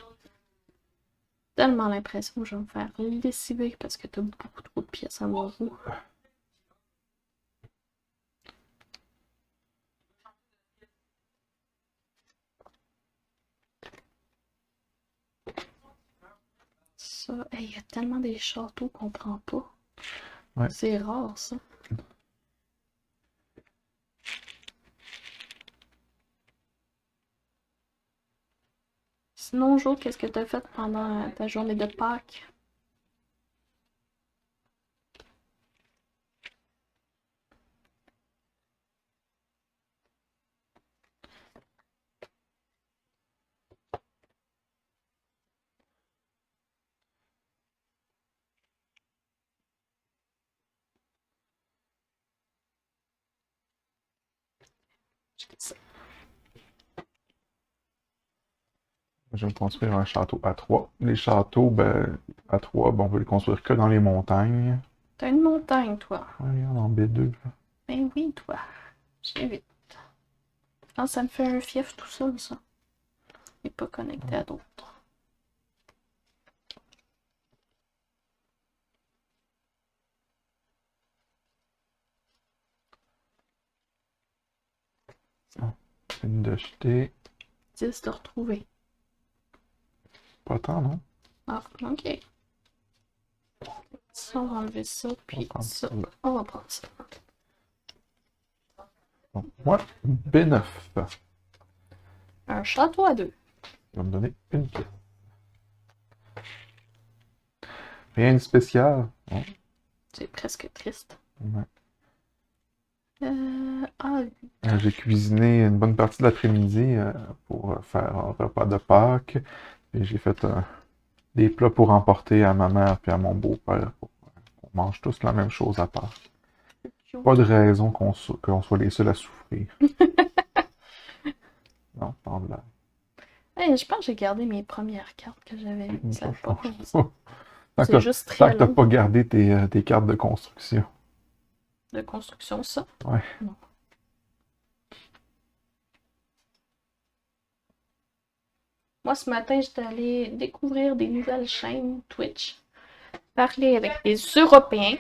Tellement l'impression que je vais me faire lessiver parce que t'as beaucoup trop de pièces à mon goût. Ça, il y a tellement des châteaux qu'on prend pas. Ouais. C'est rare, ça. Sinon, Jo, qu'est-ce que t'as fait pendant ta journée de Pâques? Ça. Je vais construire un château à 3. Les châteaux, ben, à 3, ben, on veut les construire que dans les montagnes. T'as une montagne, toi. Ouais, regarde, en B2. Là. Ben oui, toi. J'ai vite. Ah, ça me fait un fief tout seul, ça. Il n'est pas connecté à d'autres. Une de jeter. 10 de retrouver. Pas tant, non? Ah, ok. Ça, on va enlever ça, puis ça. On va prendre ça. Donc, moi, B9. Un château à 2. Il va me donner une pièce. Rien de spécial. Bon. C'est presque triste. Ouais. Ah, J'ai cuisiné une bonne partie de l'après-midi pour faire un repas de Pâques. Et j'ai fait des plats pour emporter à ma mère et à mon beau-père. On mange tous la même chose à Pâques. Pas de raison qu'on soit les seuls à souffrir. Non, pas en blague. hey, je pense que j'ai gardé mes premières cartes que j'avais mises. Ça Ça change pas. pas. C'est juste Tant très que t'as long pas gardé tes cartes de construction. de construction, ça. Ouais. Non. Moi, ce matin, j'étais allée découvrir des nouvelles chaînes Twitch. Parler avec des Européens.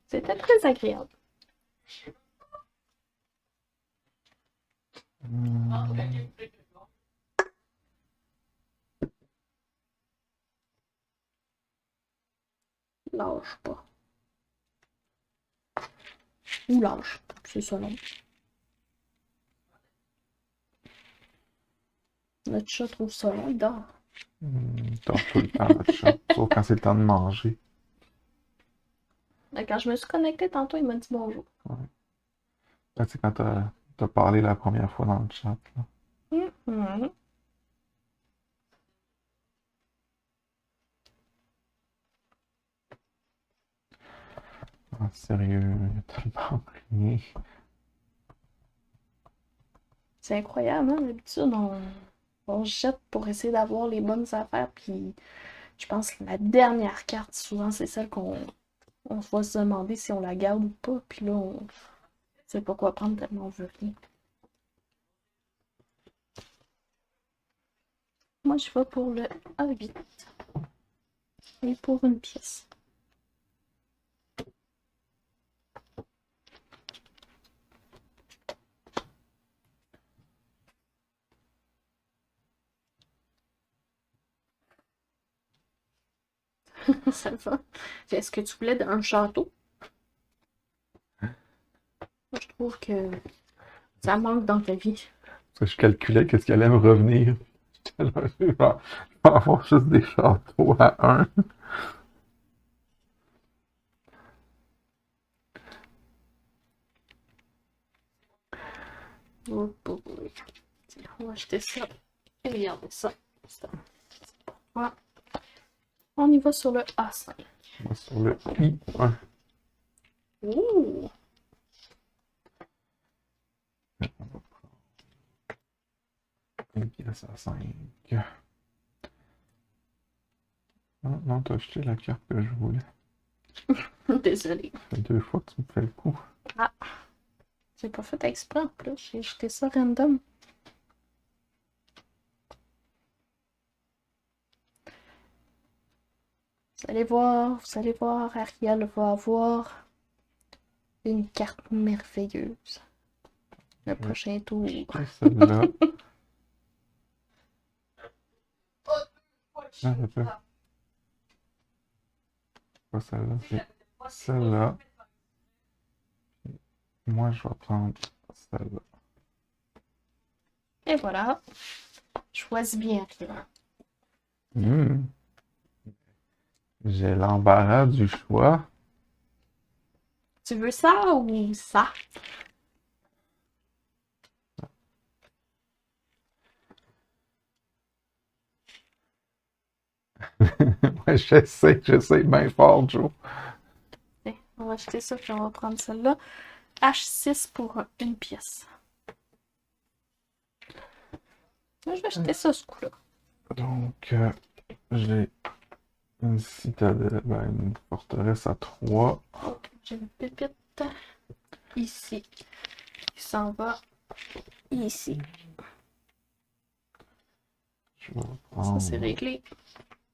C'était très agréable. Lâche pas. Ou lâche. C'est ça, non. Notre chat trouve ça long, il dort. Il dort tout le temps, notre chat. Sauf quand c'est le temps de manger. Quand je me suis connectée tantôt, il m'a dit bonjour. Là, tu sais, quand t'as parlé la première fois dans le chat, là. Mhm. Ah, sérieux, il y a tellement rien. C'est incroyable, hein? D'habitude, on se jette pour essayer d'avoir les bonnes affaires, puis je pense que la dernière carte, souvent, c'est celle qu'on va se demander si on la garde ou pas, puis là, on sait pas quoi prendre tellement on veut rien. Moi, je vais pour le A8. Et pour une pièce. Ça va. Est-ce que tu voulais un château? Moi, je trouve que ça manque dans ta vie. Parce que je calculais qu'est-ce qui allait me revenir. J'étais là, je vais avoir juste des châteaux à 1. Oh boy. Tiens, on va acheter ça. Et regardez ça. C'est pour toi. On y va sur le A5. Moi, sur le I1. Ouh! Une pièce à 5. Non, non, t'as acheté la carte que je voulais. Désolée. Ça fait 2 fois que tu me fais le coup. Ah! J'ai pas fait exprès en plus. J'ai jeté ça random. Vous allez voir, Ariel va avoir une carte merveilleuse. Le prochain tour. Et celle-là. Ah, ça peut. Pas celle-là, c'est celle-là. Moi, je vais prendre celle-là. Et voilà. Choisis bien, Ariel. J'ai l'embarras du choix. Tu veux ça ou ça? Ouais, j'essaie bien fort, Joe. Tiens, on va acheter ça puis on va prendre celle-là. H6 pour une pièce. Moi, je vais acheter ça ce coup-là. Donc, j'ai une citadelle, ben, une forteresse à 3. Oh, j'ai une pépite ici. Il s'en va ici. Je vais Ça, c'est prendre réglé.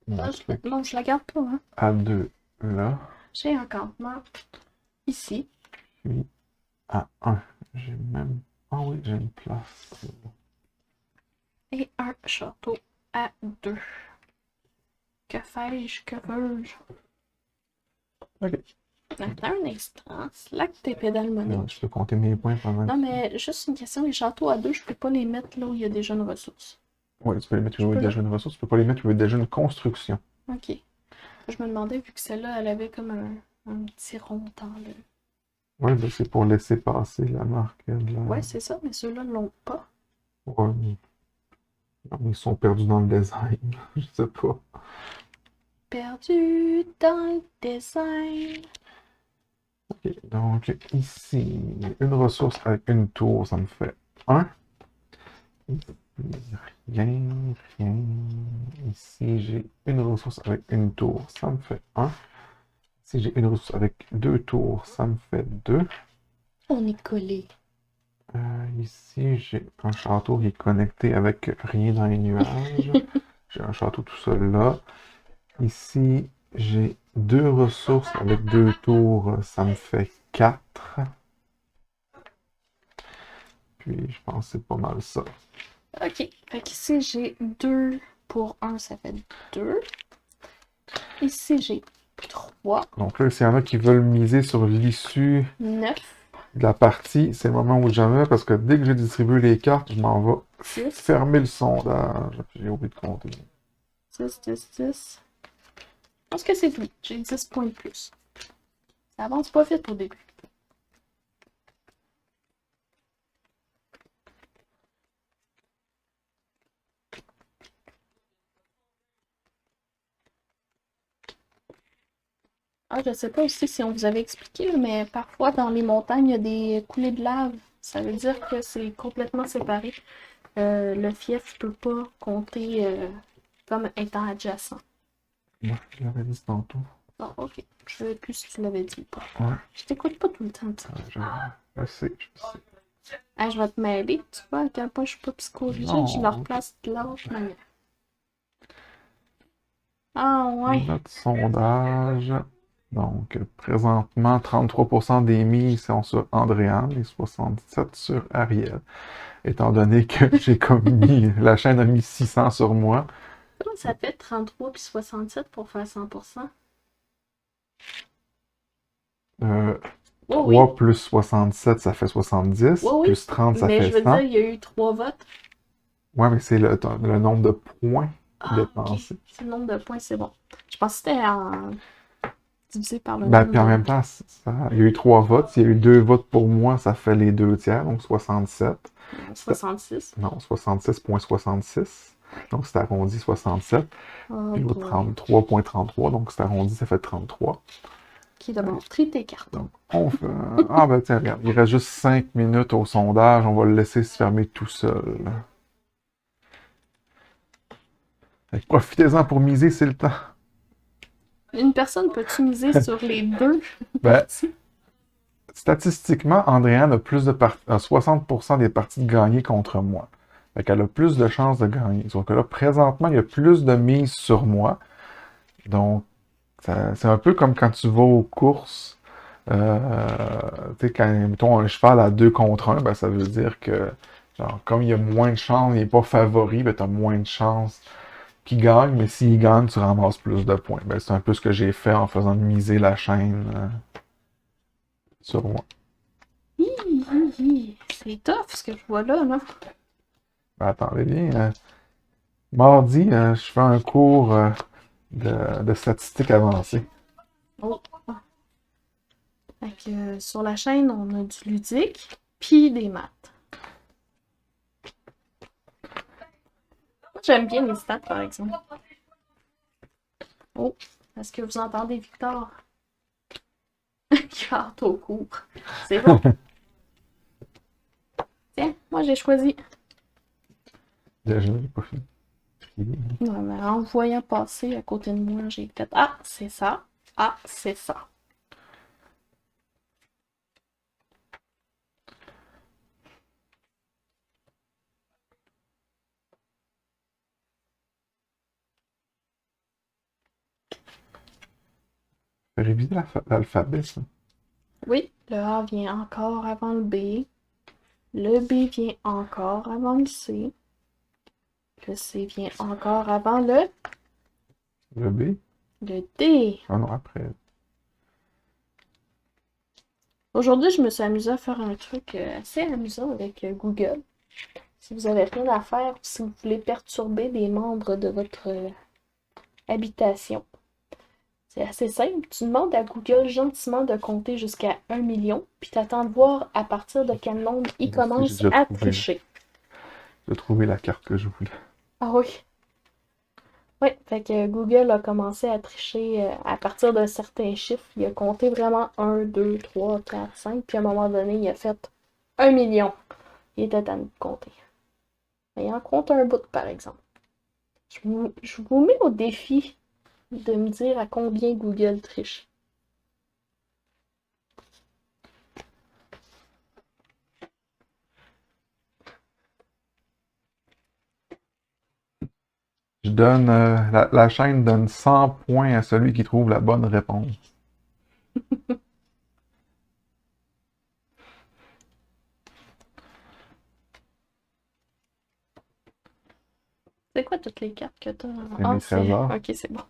mon Ah, truc non, je la garde pas, hein. A2 là. J'ai un campement ici. Puis A1. J'ai même. Ah oui, j'ai une place. Et un château à 2. Que fais-je? Que veux-je? Ok. Attends un instant. Slack tes pédales monnaie. Non, je peux compter mes points pendant. Non, mais juste une question. Les châteaux à 2, je peux pas les mettre là où il y a déjà une ressource. Ouais, tu peux les mettre Je où il y peux a là? déjà une ressource. Tu peux pas les mettre où il y a déjà une construction. Ok. Je me demandais, vu que celle-là, elle avait comme un petit rond dans le. Ouais, ben c'est pour laisser passer la marque de la. Ouais, c'est ça, mais ceux-là ne l'ont pas. Ouais, non, ils sont perdus dans le design. Je sais pas. Perdu dans le design. Ok, donc ici, une ressource avec une tour, ça me fait 1. Rien, rien. Ici, j'ai une ressource avec une tour, ça me fait 1. Si j'ai une ressource avec 2 tours, ça me fait 2. On est collé. Ici, j'ai un château qui est connecté avec rien dans les nuages. J'ai un château tout seul là. Ici, j'ai 2 ressources avec 2 tours, ça me fait 4. Puis, je pense que c'est pas mal ça. Ok. Fait qu'ici, j'ai 2 pour 1, ça fait 2. Ici, j'ai 3. Donc là, s'il y en a qui veulent miser sur l'issue 9. de la partie, c'est le moment où jamais, parce que dès que j'ai distribué les cartes, je m'en vais 6. fermer le sondage. J'ai oublié de compter. 10, 10, 10. Je pense que c'est tout. J'ai 10 points de plus. Ça avance pas vite au début. Ah, je sais pas aussi si on vous avait expliqué, mais parfois dans les montagnes, il y a des coulées de lave. Ça veut dire que c'est complètement séparé. Le fief peut pas compter comme étant adjacent. Moi, je l'avais dit tantôt. Bon, ok. Je sais plus si tu l'avais dit ou pas. Ouais, Je t'écoute pas tout le temps, tu sais. je sais, je sais. Ah, je vais te mêler. Tu vois à quel point je suis pas psychorigide. Je le Non. replace de l'autre manière. Ah, ouais. Notre sondage. Donc, présentement, 33% des mises sont sur Andréane et 67% sur Ariel. Étant donné que j'ai comme mis, la chaîne a mis 600 sur moi. Comment ça fait 33 puis 67 pour faire 100%? Euh, Oh, oui. 3 plus 67, ça fait 70. Oui, oui. Plus 30, ça Mais fait je veux 100. dire, il y a eu 3 votes. Ouais, mais c'est le nombre de points Ah, dépensés. ok. C'est le nombre de points, c'est bon. Je pensais que c'était divisé par le Ben, nombre puis en de... même temps, il y a eu 3 votes. Il y a eu 2 votes pour moi, ça fait les 2 tiers, donc 67. Non, 66. Non, 66,66. Donc c'est arrondi 67. Oh Puis l'autre boy. 33,33. Donc c'est arrondi, ça fait 33. Ok, d'abord, trie tes cartes. Donc on fait. Ah ben tiens, regarde, il reste juste 5 minutes au sondage. On va le laisser se fermer tout seul. Fait que profitez-en pour miser, c'est le temps. Une personne peut-tu miser sur les deux Ben, parties? statistiquement, Andréane a plus de a 60% des parties de gagner contre moi. Fait qu'elle a plus de chances de gagner. Sauf que là, présentement, il y a plus de mise sur moi. Donc, c'est un peu comme quand tu vas aux courses. Tu sais, quand, mettons, un cheval à 2 contre 1, ben, ça veut dire que, genre, comme il y a moins de chances, il n'est pas favori, ben, tu as moins de chances qu'il gagne, mais s'il gagne, tu ramasses plus de points. Ben, c'est un peu ce que j'ai fait en faisant miser la chaîne sur moi. C'est tough ce que je vois là, là. Ben, attendez bien. Mardi, je fais un cours de statistiques avancées. Oh. Fait que, sur la chaîne, on a du ludique, puis des maths. Moi, j'aime bien les stats, par exemple. Oh, est-ce que vous entendez Victor? Qui a hâte au cours. C'est bon. Tiens, moi, j'ai choisi. Déjà, j'ai pas fini. Non, mais en voyant passer à côté de moi, j'ai fait ah, c'est ça. Ah, c'est ça. Réviser l'alphabet, ça. Oui, le A vient encore avant le B. Le B vient encore avant le C. Le C vient encore avant Le B? le D. Ah non, après. Aujourd'hui, je me suis amusée à faire un truc assez amusant avec Google. Si vous avez rien à faire, si vous voulez perturber des membres de votre habitation, c'est assez simple. Tu demandes à Google gentiment de compter jusqu'à 1 million, puis tu attends de voir à partir de quel nombre il Moi aussi, commence à tricher. J'ai trouvé la carte que je voulais. Ah oui. Oui, fait que Google a commencé à tricher à partir d'un certain chiffre. Il a compté vraiment 1, 2, 3, 4, 5, puis à un moment donné, il a fait 1 million. Il était à nous compter. Mais il en compte un bout, par exemple. Je vous mets au défi de me dire à combien Google triche. Je donne, la chaîne donne 100 points à celui qui trouve la bonne réponse. C'est quoi toutes les cartes que t'as? C'est Ah, mes c'est... trésors. Ok, c'est bon.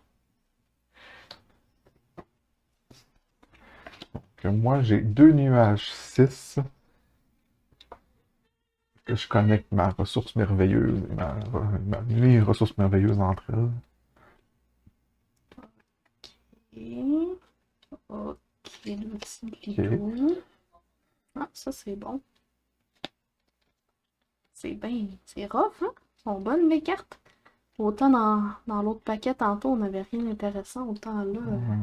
Que moi, j'ai 2 nuages 6 que je connecte ma ressource merveilleuse et mes ressources merveilleuses entre elles. Ok. clé d'outils bidou. Ah, ça c'est bon. C'est bien. C'est rough, hein? Sont bonnes les cartes. Autant dans l'autre paquet tantôt, on n'avait rien d'intéressant, autant là. Ouais.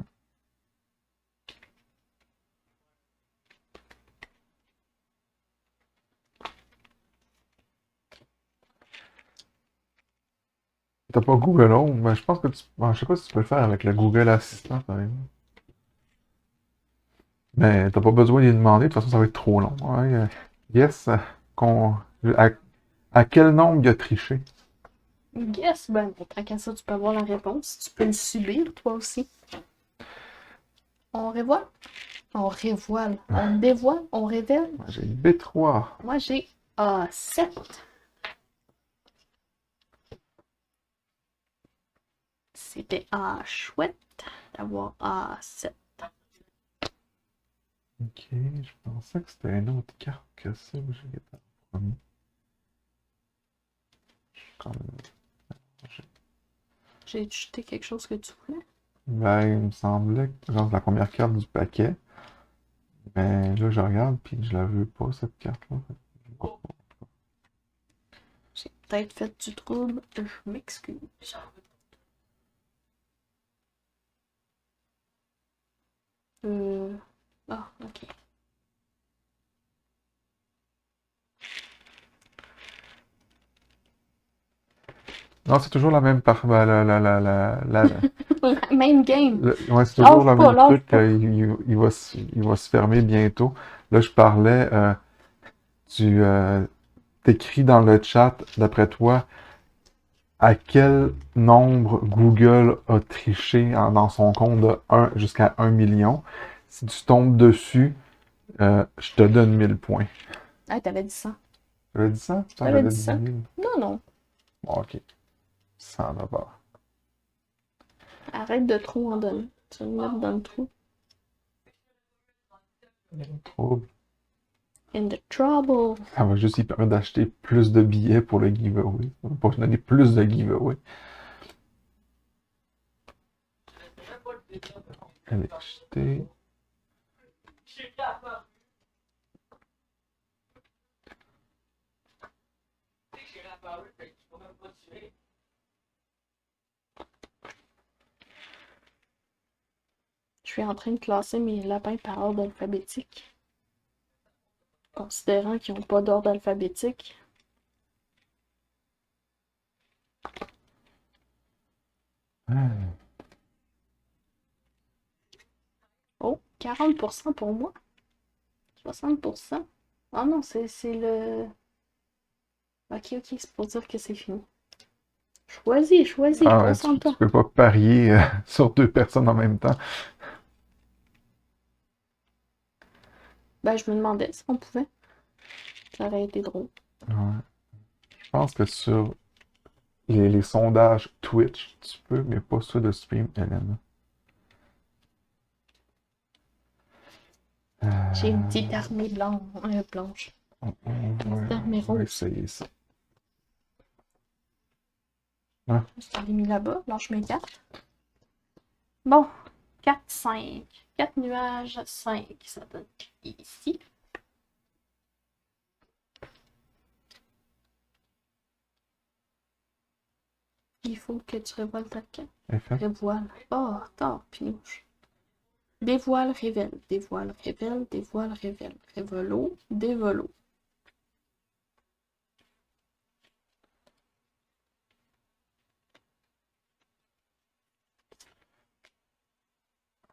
T'as pas Google Home, mais je pense que tu. Bon, je sais pas si tu peux le faire avec le Google Assistant, par exemple. Mais t'as pas besoin d'y demander, de toute façon, ça va être trop long. Ouais, yes. Qu'on... À, à quel nombre il a triché? Yes, ben, tant qu'à ça, tu peux avoir la réponse. Tu peux le subir, toi aussi. On révoile? On révoile. On dévoile? On révèle? Moi, j'ai B3. Moi, j'ai A7. C'était chouette d'avoir A7. Ok, je pensais que c'était une autre carte que ça que j'ai en premier. Comme... J'ai jeté quelque chose que tu voulais. Ben, il me semblait que genre la première carte du paquet. Mais là, je regarde, puis je la veux pas, cette carte-là. J'ai peut-être fait du trouble. Je m'excuse. Ah, ok. Non, c'est toujours la même part. Même game. Ouais, c'est toujours Lâche le pas, même lâche truc. pas. Il va se fermer bientôt. Là, je parlais. Tu t'écris dans le chat, d'après toi, à quel nombre Google a triché dans son compte de 1 jusqu'à 1 million. Si tu tombes dessus, je te donne 1000 points. Ah, t'avais dit ça. J'avais dit ça? Putain, T'avais j'avais dit dit ça? 1000. Non, non. Bon, ok. 100 d'abord. Arrête de trop en donner. Tu vas me mettre dans le trou. Trop. In the trouble. Ça va juste y permettre d'acheter plus de billets pour le giveaway. Pour donner plus de giveaway. Elle est achetée. Je suis en train de classer mes lapins par ordre alphabétique. Considérant qu'ils n'ont pas d'ordre alphabétique. Ah. Oh, 40% pour moi. 60%. Ah non, c'est le... Ok, c'est pour dire que c'est fini. Choisis, Ah ouais, tu concentre-toi. peux pas parier sur deux personnes en même temps. Ben, je me demandais si on pouvait. Ça aurait été drôle. Ouais. Je pense que sur les sondages Twitch, tu peux, mais pas ceux de stream, Hélène. J'ai une petite armée blanche. On va essayer ça. Ah. Je l'ai mis là-bas, lâche mes cartes. Bon, 4, 5. 4 nuages, 5. Ça donne ici. Il faut que tu révoiles ta carte. Révoile. Oh, tard, pinouche. Dévoile, révèle. Dévoile, révèle. Dévoile, révèle. Révelo, dévelo.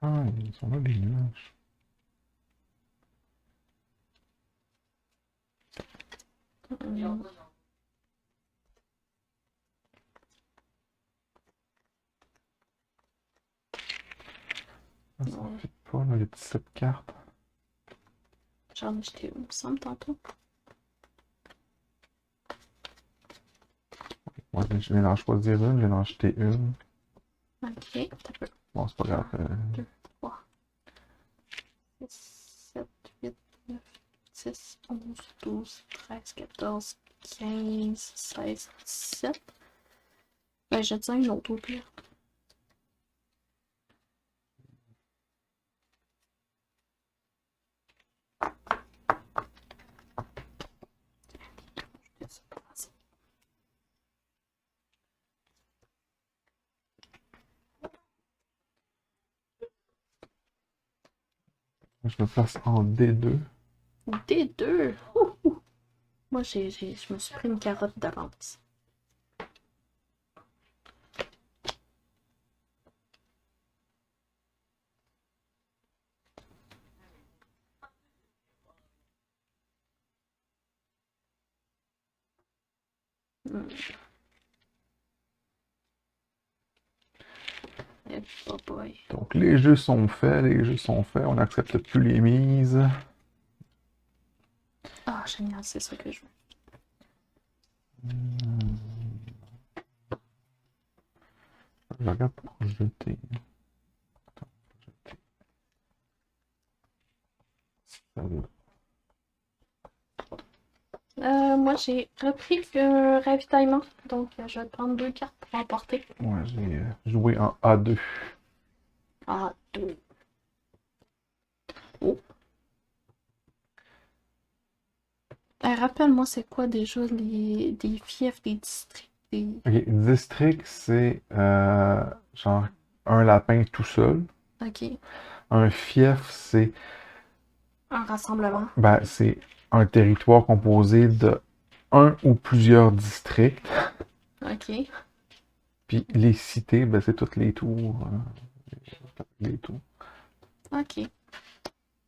Ah, ils sont là, les nuages. Ah, ça ne fit pas, là, les 17 cartes. J'en ai jeté une, il me semble, tantôt. Moi, je viens d'en choisir une, je viens d'en acheter une. Ok, t'as peu. Bon, c'est pas grave. 2, 3, 6, 7, 8, 9, 10, 11, 12, 13, 14, 15, 16, 17. Ben, je tiens une autre au pire. Je me place en D2. D2. Moi, je me suis pris une carotte d'avance. Eh, oh boy. Donc les jeux sont faits, on n'accepte plus les mises. Ah, génial, c'est ça que je veux. Je regarde pour jeter. Attends, jeter. Moi, j'ai repris un ravitaillement, donc je vais te prendre 2 cartes pour emporter. Moi, j'ai joué en A2. Ah, 2. Oh. Rappelle-moi, c'est quoi déjà des fiefs, des districts, des... Ok, district, c'est genre un lapin tout seul. Ok. Un fief, c'est Un rassemblement. c'est un territoire composé de un ou plusieurs districts. Ok. Puis les cités, c'est toutes les tours. Les tours. Ok.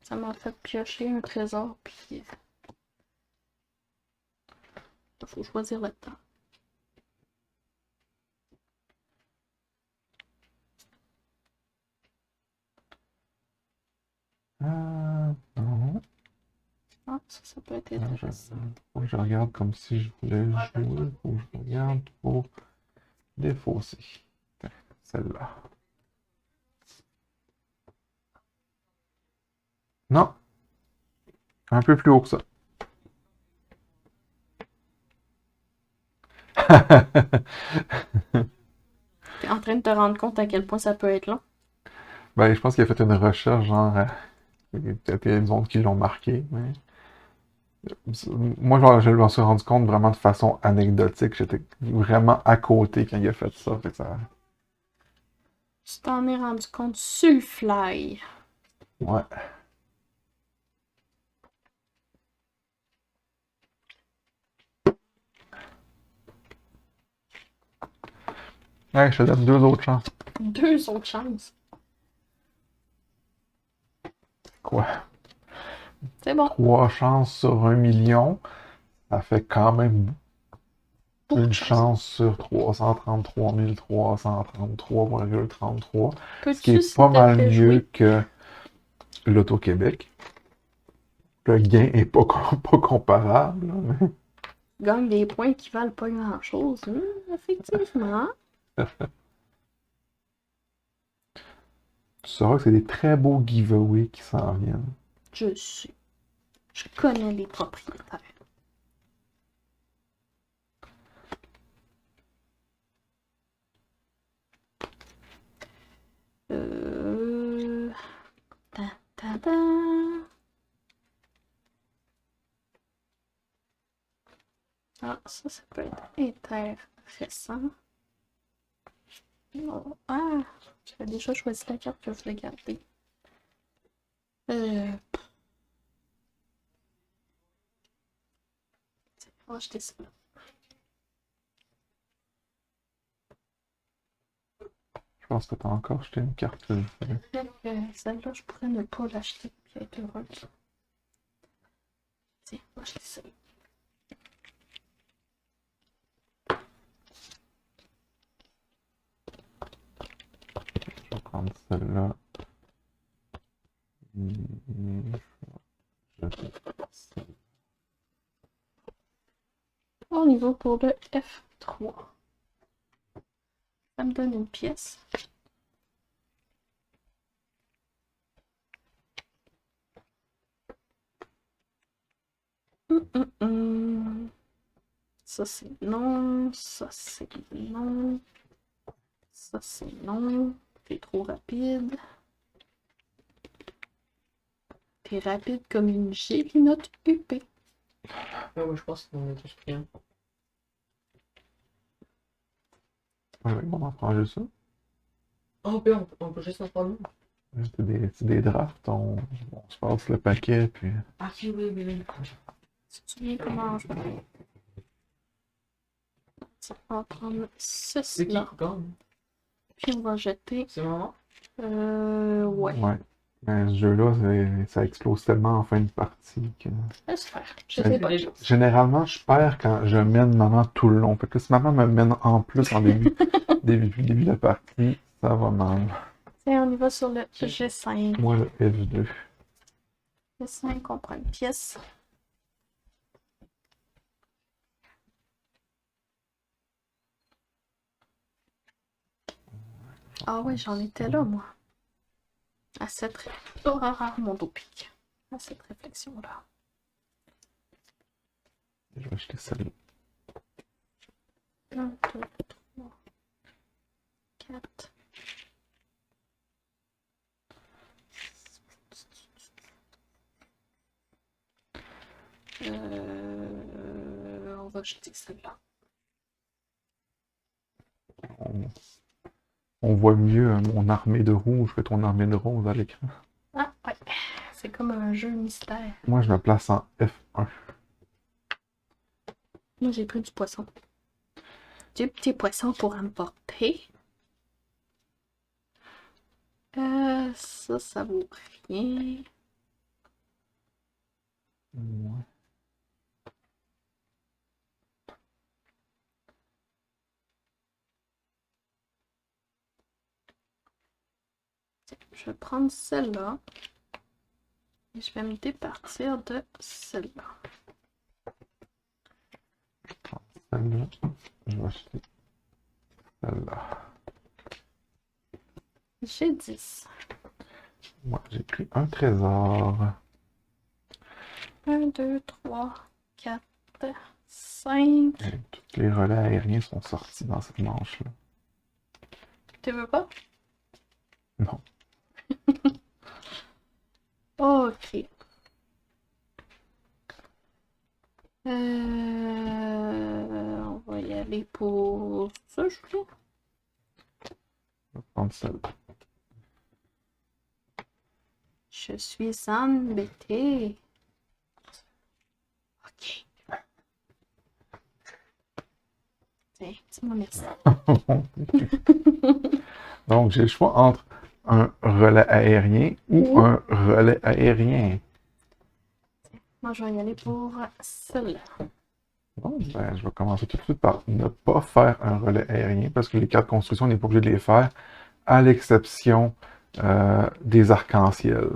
Ça m'a fait piocher un trésor, puis... faut choisir le temps. Non. Ah, ça peut être Je, intéressant. faut que je regarde comme si je voulais jouer. Faut que je regarde pour défausser. Celle-là. Non. Un peu plus haut que ça. T'es en train de te rendre compte à quel point ça peut être long? Je pense qu'il a fait une recherche, genre, peut-être qu'il y a des autres qui l'ont marqué, mais... Moi, je m'en suis rendu compte vraiment de façon anecdotique. J'étais vraiment à côté quand il a fait ça. Fait que ça... Tu t'en es rendu compte sur le fly. Ouais. Ouais, je te donne 2 autres chances. 2 autres chances. Quoi? C'est bon. 3 chances sur 1 million. Ça fait quand même Beaucoup une de chance. chance sur 333 333,33. Ce qui est Peux-tu, s'il pas te mal plaît, mieux jouer? que l'Auto-Québec. Le gain est pas, pas comparable. Mais... Gagne des points qui valent pas grand-chose. Effectivement. Tu sauras que c'est des très beaux giveaways qui s'en viennent. Je sais. Je connais les propriétaires. Ta, ta, ta. Ah, ça peut être intéressant. Oh, ah, j'avais déjà choisi la carte que je voulais garder. On va acheter ça. Je pense que t'as encore jeté une carte. Celle-là, je pourrais ne pas l'acheter et être heureuse. Tiens, on va acheter ça. Je vais prendre celle-là. Je vais celle-là. On y va pour le F3. Ça me donne une pièce. Ça c'est non, ça c'est non, ça c'est non. T'es trop rapide. T'es rapide comme une gélinotte huppée. Moi, je pense qu'on est tous pris un. Ouais, on en prend juste ça. Oh, puis on peut juste en prendre un. C'est des drafts, on se passe le paquet, puis... Ah, oui, oui, oui. Tu te souviens comment je vais? On va prendre C'est qui? ceci-là. Gomme. Puis on va jeter. C'est maman? Ouais. Ouais. Mais ce jeu-là, ça explose tellement en fin de partie que... Laisse faire. Je sais pas de choses. Généralement, je perds quand je mène maman tout le long. Fait que si maman me mène en plus en début, début de la partie, ça va mal. Tiens, on y va sur le G5. Moi, le F2. G5, on prend une pièce. Ah ouais, j'en étais là, moi. À cette mon dos pique. À cette réflexion-là. Je vais acheter celle-là. 1, 2, 3, 4. On va jeter celle-là. On voit mieux mon armée de rouge que ton armée de rose à l'écran. Ah, ouais. C'est comme un jeu mystère. Moi, je me place en F1. Moi, j'ai pris du poisson. Du petit poisson pour emporter. Ça vaut rien. Ouais. Je vais prendre celle-là. Et je vais me départir de celle-là. Celle-là. Je vais acheter celle-là. J'ai 10. Moi, j'ai pris un trésor. 1, 2, 3, 4, 5. Et tous les relais aériens sont sortis dans cette manche-là. Tu veux pas? Non. Ok. On va y aller pour ça, je crois. Je vais prendre celle-là. Je suis embêtée. Ok. Tiens, dis-moi merci. Donc, j'ai le choix entre un relais aérien ou un relais aérien. Moi, je vais y aller pour celle-là. Bon, ben, je vais commencer tout de suite par ne pas faire un relais aérien parce que les cartes de construction, on n'est pas obligé de les faire, à l'exception des arcs-en-ciel.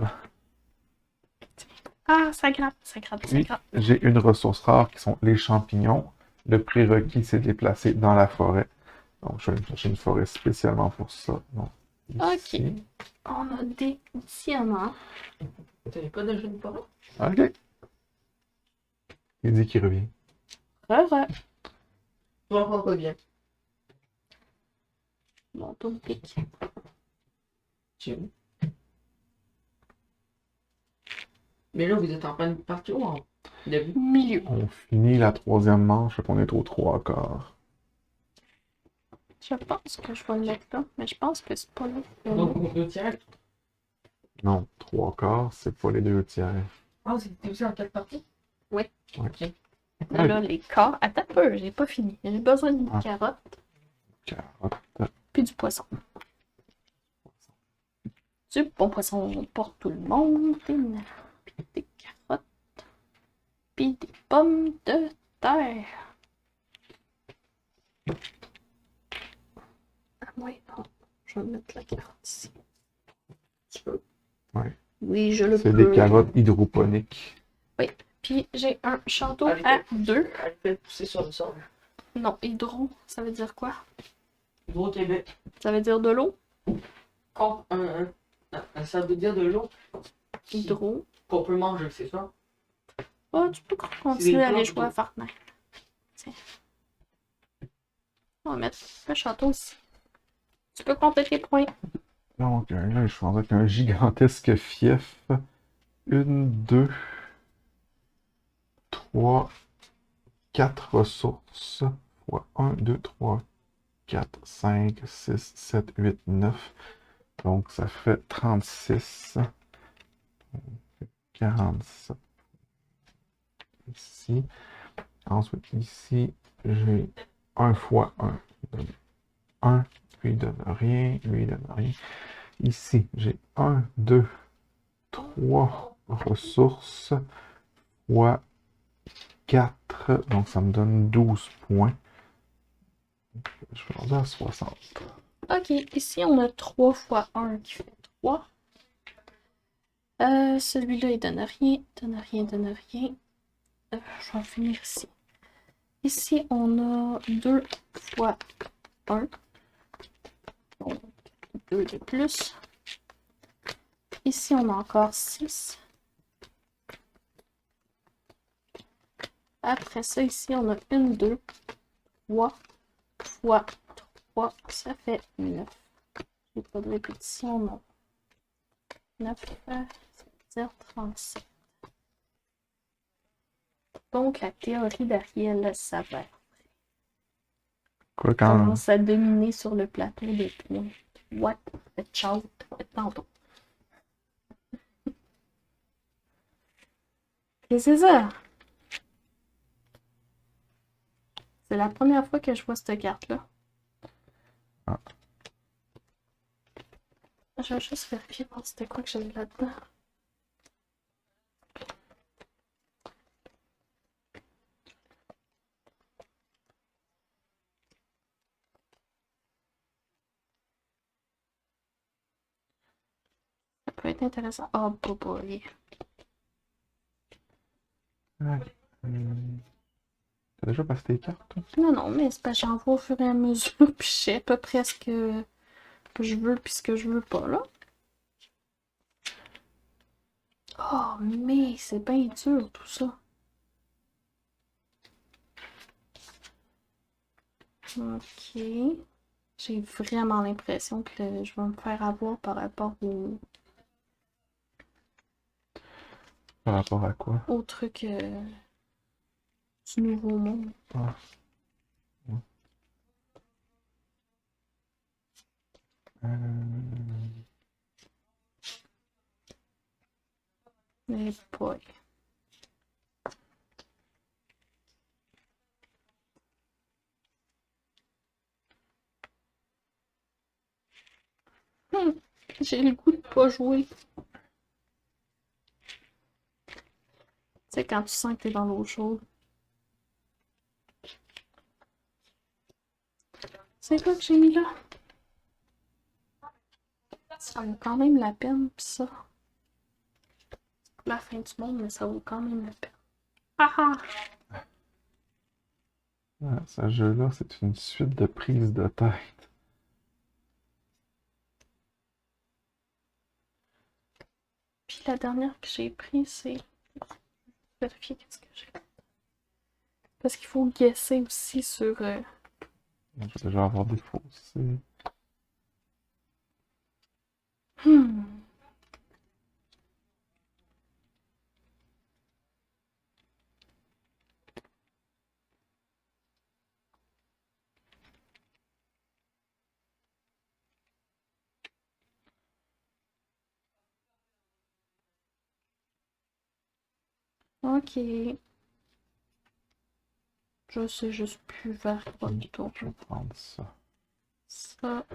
Ah, ça gratte, ça gratte, ça Puis, gratte. j'ai une ressource rare qui sont les champignons. Le prérequis, c'est de les placer dans la forêt. Donc, je vais aller me chercher une forêt spécialement pour ça. Donc, ici. On a des diamants. T'avais pas de jeu de parole? OK. Il dit qu'il revient. Re. Tu vas pas bien. Mon tour pique. Tu où? Mais là, vous êtes en pleine partie ou en début? Milieu. On finit la troisième manche, fait qu'on est au 3/4. Je pense que je vais le mettre là, mais je pense que c'est pas là. Donc, au 2/3. Non, 3/4, c'est pas les 2/3. Ah, c'était aussi en 4 parties? Oui. Ok. Là, les corps. Attends un peu, j'ai pas fini. J'ai besoin d'une Ah. carotte, Carotte. puis du poisson. Du bon poisson pour tout le monde. Puis des carottes. Puis des pommes de terre. Ah, ouais, non. Je vais mettre la carotte ici. Tu peux. Ouais. Oui, je le C'est peux. des carottes hydroponiques. Puis j'ai un château Allez, à 2. Elle fait pousser sur le sol. Non, hydro, ça veut dire quoi? Hydro-Québec. Ça veut dire de l'eau? Ça veut dire de l'eau Hydro. qu'on peut manger, c'est ça? Oh, tu peux continuer à aller plantes jouer à Fortnite. Tiens. On va mettre le château ici. Tu peux compter tes points. Donc, là, je suis avec un gigantesque fief. 1, 2, 3, 4 ressources. Fois 1, 2, 3, 4, 5, 6, 7, 8, 9. Donc, ça fait 36. 47 ici. Ensuite, ici, j'ai 1 fois 1. Donne 1, lui donne rien, lui donne rien. Ici, j'ai 1, 2, 3 ressources fois 4. Donc, ça me donne 12 points. Je vais rendu à 60. Ok, ici on a 3 fois 1 qui fait 3. Celui-là il donne rien, donne rien, donne rien. Je vais en finir ici. Ici on a 2 fois 1. Donc 2 de plus. Ici on a encore 6. Après ça, ici on a 1, 2, 3 fois 3. Ça fait 9. J'ai pas de répétition, non. 9, ça veut dire 37. Donc, la théorie d'Ariel s'avère. Quoi, quand. Commence à dominer sur le plateau des points. What the child tantôt. Et c'est ça. C'est la première fois que je vois cette carte-là. Ah. Je vais juste vérifier voir c'était quoi que j'avais là-dedans. Ça peut être intéressant. Oh, boy. T'as déjà passé tes cartes, toi? Non, non, mais c'est pas j'en vois au fur et à mesure, puis je sais à peu près ce que je veux puis ce que je veux pas, là. Oh, mais c'est bien dur, tout ça. Ok. J'ai vraiment l'impression que je vais me faire avoir par rapport Par rapport à quoi? au truc du nouveau monde. Ah. Ouais. Mais boy. J'ai le goût de pas jouer. Tu sais, quand tu sens que t'es dans l'eau chaude. C'est quoi que j'ai mis là? Ça vaut quand même la peine, pis ça. La fin du monde, mais ça vaut quand même la peine. Ah Ah, ce jeu-là, c'est une suite de prises de tête. Puis la dernière que j'ai prise, c'est. Vérifier qu'est-ce que j'ai. Parce qu'il faut guesser aussi sur. Je vais déjà avoir des fossés. Hmm. Ok. Je sais juste plus vers quoi Ok, plutôt. je vais prendre ça. Ça,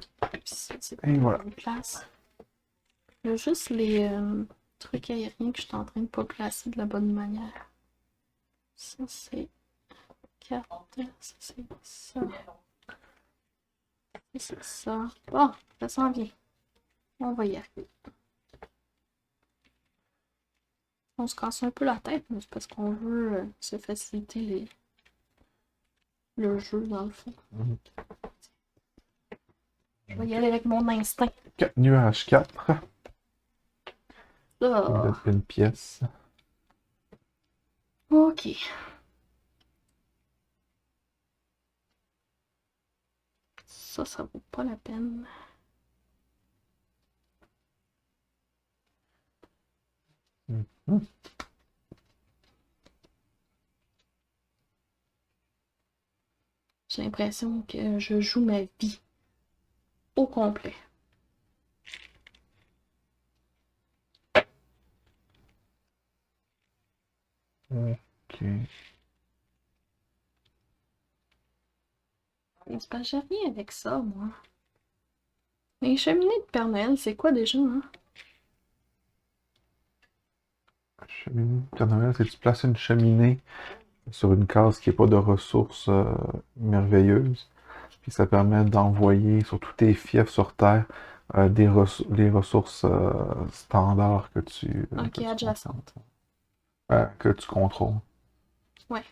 ça c'est Et voilà. une place. Il y a juste les trucs aériens que je suis en train de pas placer de la bonne manière. Ça c'est carte, ça c'est ça. Ça c'est ça. Bon, ça s'en vient. On va y arriver. On se casse un peu la tête, mais c'est parce qu'on veut se faciliter le jeu dans le fond. Je vais y aller avec mon instinct. Nuage 4. Il me Ah, donne une pièce. ok. Ça vaut pas la peine. Mhm. J'ai l'impression que je joue ma vie au complet. Ok. C'est parce que j'ai rien avec ça, moi. Les cheminées de Père Noël, c'est quoi déjà, hein? Cheminée. Père Noël, c'est que tu places une cheminée sur une case qui n'est pas de ressources merveilleuses. Puis ça permet d'envoyer sur tous tes fiefs sur Terre les ressources standards Ok, que tu adjacente. que tu contrôles. Ouais.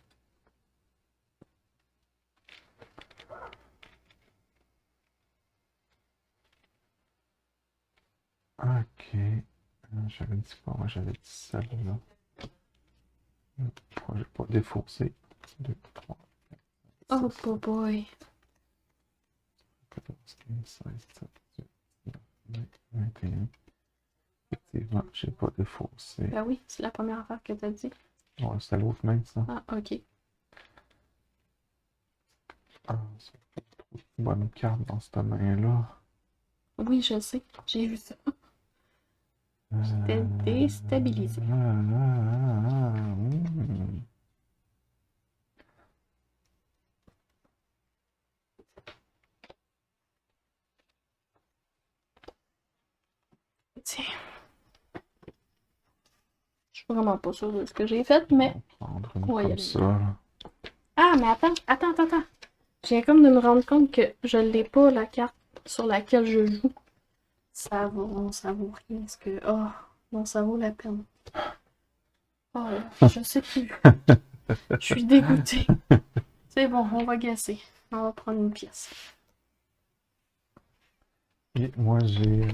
Ok. J'avais dit quoi? Moi, j'avais dit celle-là. Moi, j'ai pas défaussé. 2, 3, Oh, 6, boy. 14, 15, 16, 17, 18, 19, 20, 21. Effectivement, j'ai pas défaussé. Ben oui, c'est la première affaire que t'as dit. Ouais, c'est l'autre main, ça. Ah, ok. Ah, c'est pas trop de bonne carte dans cette main-là. Oui, je sais. J'ai vu ça. J'étais Euh, déstabilisée. Tiens, je suis vraiment pas sûre de ce que j'ai fait, mais On va prendre une on va y comme aller. ça, là. Ah, mais attends. Je viens comme de me rendre compte que je l'ai pas, la carte sur laquelle je joue. Ça vaut rien. Est-ce que... Oh, non, ça vaut la peine. Oh, je sais plus. Je suis dégoûtée. C'est bon, on va gasser. On va prendre une pièce. Et moi, j'ai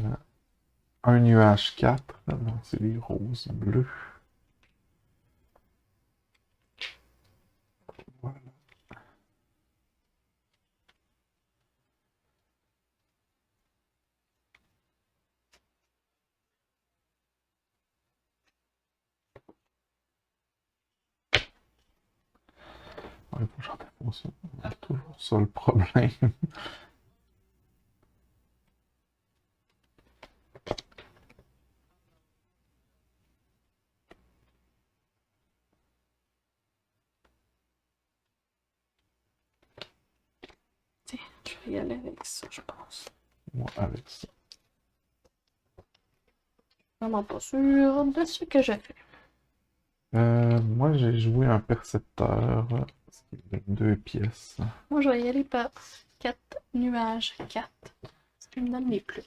un nuage 4. Non, c'est les roses bleues. Voilà. Ouais, faut que j'en défonce une. C'est toujours ça le problème. Tiens, je vais y aller avec ça, je pense. Moi, avec ça. Vraiment pas sûre de ce que je fais. Moi, j'ai joué un percepteur. Ce qui est 2 pièces. Moi, je vais y aller par 4 nuages 4. Ce qui me donne les plus.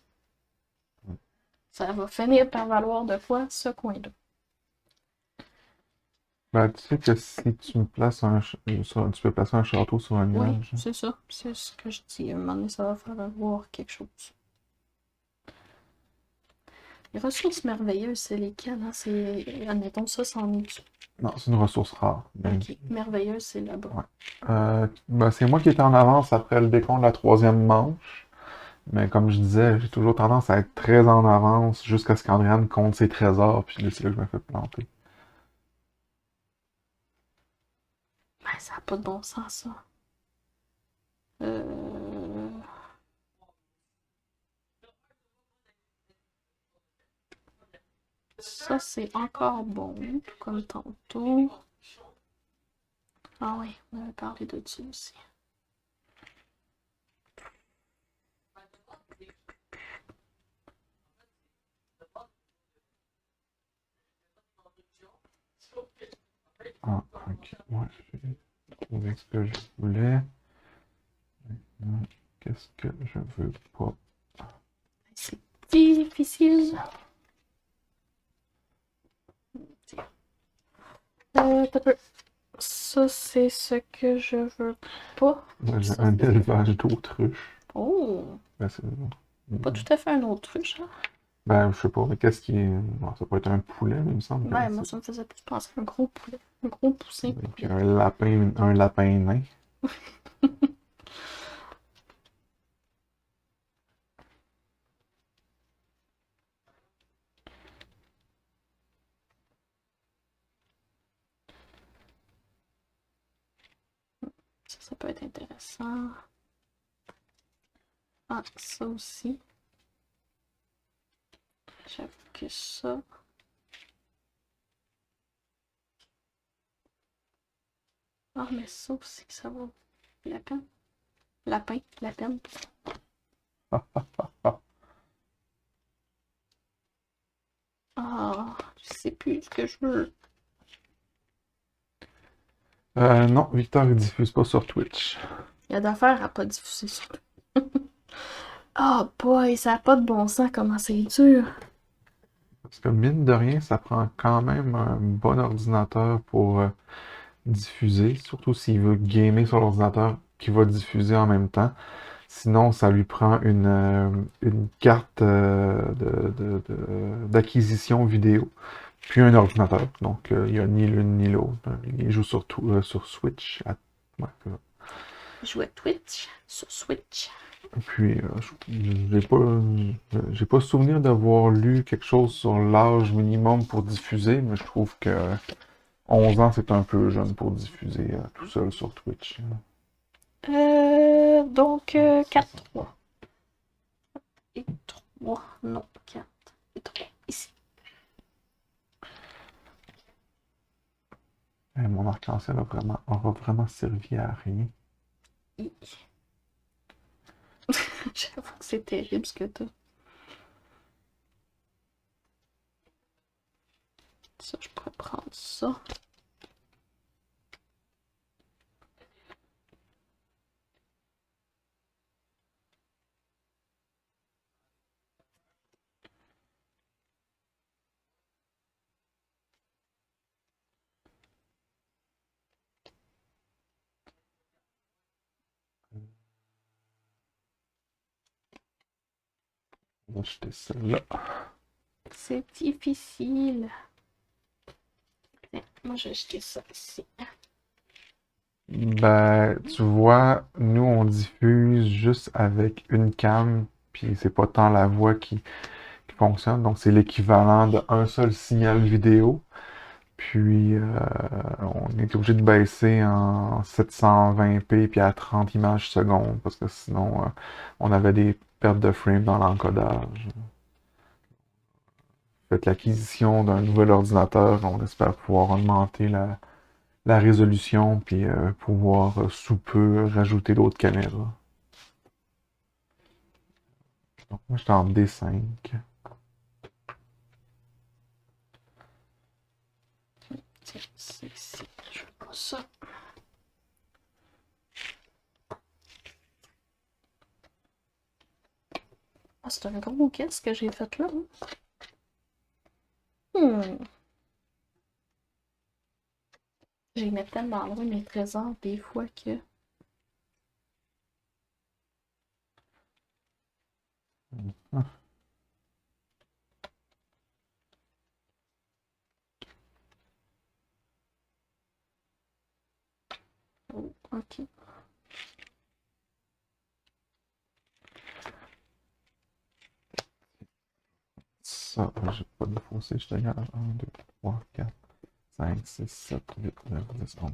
Ça va finir par valoir de quoi ce coin-là. Ben, tu sais que si tu me places tu peux placer un château sur un Oui, nuage. c'est ça. C'est ce que je dis. À un moment donné, ça va faire valoir quelque chose. Les ressources merveilleuses, c'est lesquelles? Hein? C'est... Admettons, ça, c'en est... Non, c'est une ressource rare. Ok, merveilleuse, c'est là-bas. Ouais. Ben, c'est moi qui étais en avance après le décompte de la troisième manche. Mais comme je disais, j'ai toujours tendance à être très en avance jusqu'à ce qu'Andréane compte ses trésors, puis là, c'est là que je me fais planter. Ben, ça n'a pas de bon sens, ça. Euh... Ça, c'est encore bon, tout comme tantôt. Ah oui, on avait parlé de ça aussi. Ah, ok. Ouais, j'ai trouvé ce que je voulais. Maintenant, qu'est-ce que je veux pas? C'est difficile. T'as peu. Ça, c'est ce que je veux pas. Moi, j'ai Ça, un c'est... élevage d'autruches. Oh! Ben, c'est... Pas tout à fait un autruche, hein? Ben, je sais pas, mais qu'est-ce qui est... Bon, ça peut être un poulet, mais il me semble que Ouais, moi, c'est... ça me faisait plus penser à un gros poulet. Un gros poussin Et puis poulet. un lapin nain. Ça peut être intéressant. Ah, ça aussi. J'avoue que ça... Ah, mais ça aussi, ça vaut la peine. La peine. Ah, je sais plus ce que je veux. Non, Victor, il diffuse pas sur Twitch. Il y a d'affaires à pas diffuser ça. Ah, boy, ça a pas de bon sens, comment c'est dur. Parce que mine de rien, ça prend quand même un bon ordinateur pour diffuser, surtout s'il veut gamer sur l'ordinateur qui va diffuser en même temps. Sinon, ça lui prend une carte d'acquisition vidéo, puis un ordinateur. Donc, il n'y a ni l'une ni l'autre. Il joue sur Switch. Ouais, c'est ça. Je joue à Twitch, sur Switch. Puis, j'ai pas souvenir d'avoir lu quelque chose sur l'âge minimum pour diffuser, mais je trouve que 11 ans, c'est un peu jeune pour diffuser tout seul sur Twitch. Donc, 4, 3. Et 3, non, 4 et 3, ici. Mon arc-en-ciel aura vraiment servi à rien. J'avoue que c'est terrible ce que t'as. Ça, je pourrais prendre ça. On va acheter celle-là. C'est difficile. Tiens, moi, j'ai acheté ça ici. Ben, tu vois, nous, on diffuse juste avec une cam, puis c'est pas tant la voix qui fonctionne, donc c'est l'équivalent d'un seul signal vidéo. Puis, on est obligé de baisser en 720p puis à 30 images secondes, parce que sinon, on avait des pertes de frame dans l'encodage. Faites l'acquisition d'un nouvel ordinateur, on espère pouvoir augmenter la résolution, puis pouvoir sous peu rajouter d'autres caméras. Donc, moi, j'étais en D5. Tiens, c'est ici. Je veux pas ça. Ah, c'est un gros qu'est-ce que j'ai fait là. J'ai mis tellement loin mes trésors des fois que. Oh, ok. Ça, j'ai pas défaussé, je te regarde. 1, 2, 3, 4, 5, 6, 7, 8, 9, 10, 11.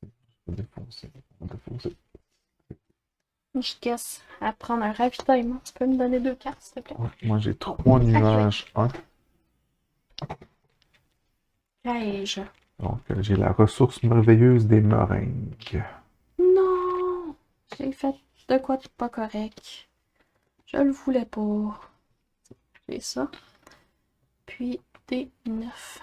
Je peux défoncer. On va défoncer. Je guess à prendre un ravitaillement. Tu peux me donner 2 cartes, s'il te plaît? Ouais, moi, j'ai 3 nuages 1. Piège. Donc, j'ai la ressource merveilleuse des meringues. Non! J'ai fait de quoi de pas correct. Je le voulais pas. J'ai ça. Puis des 9.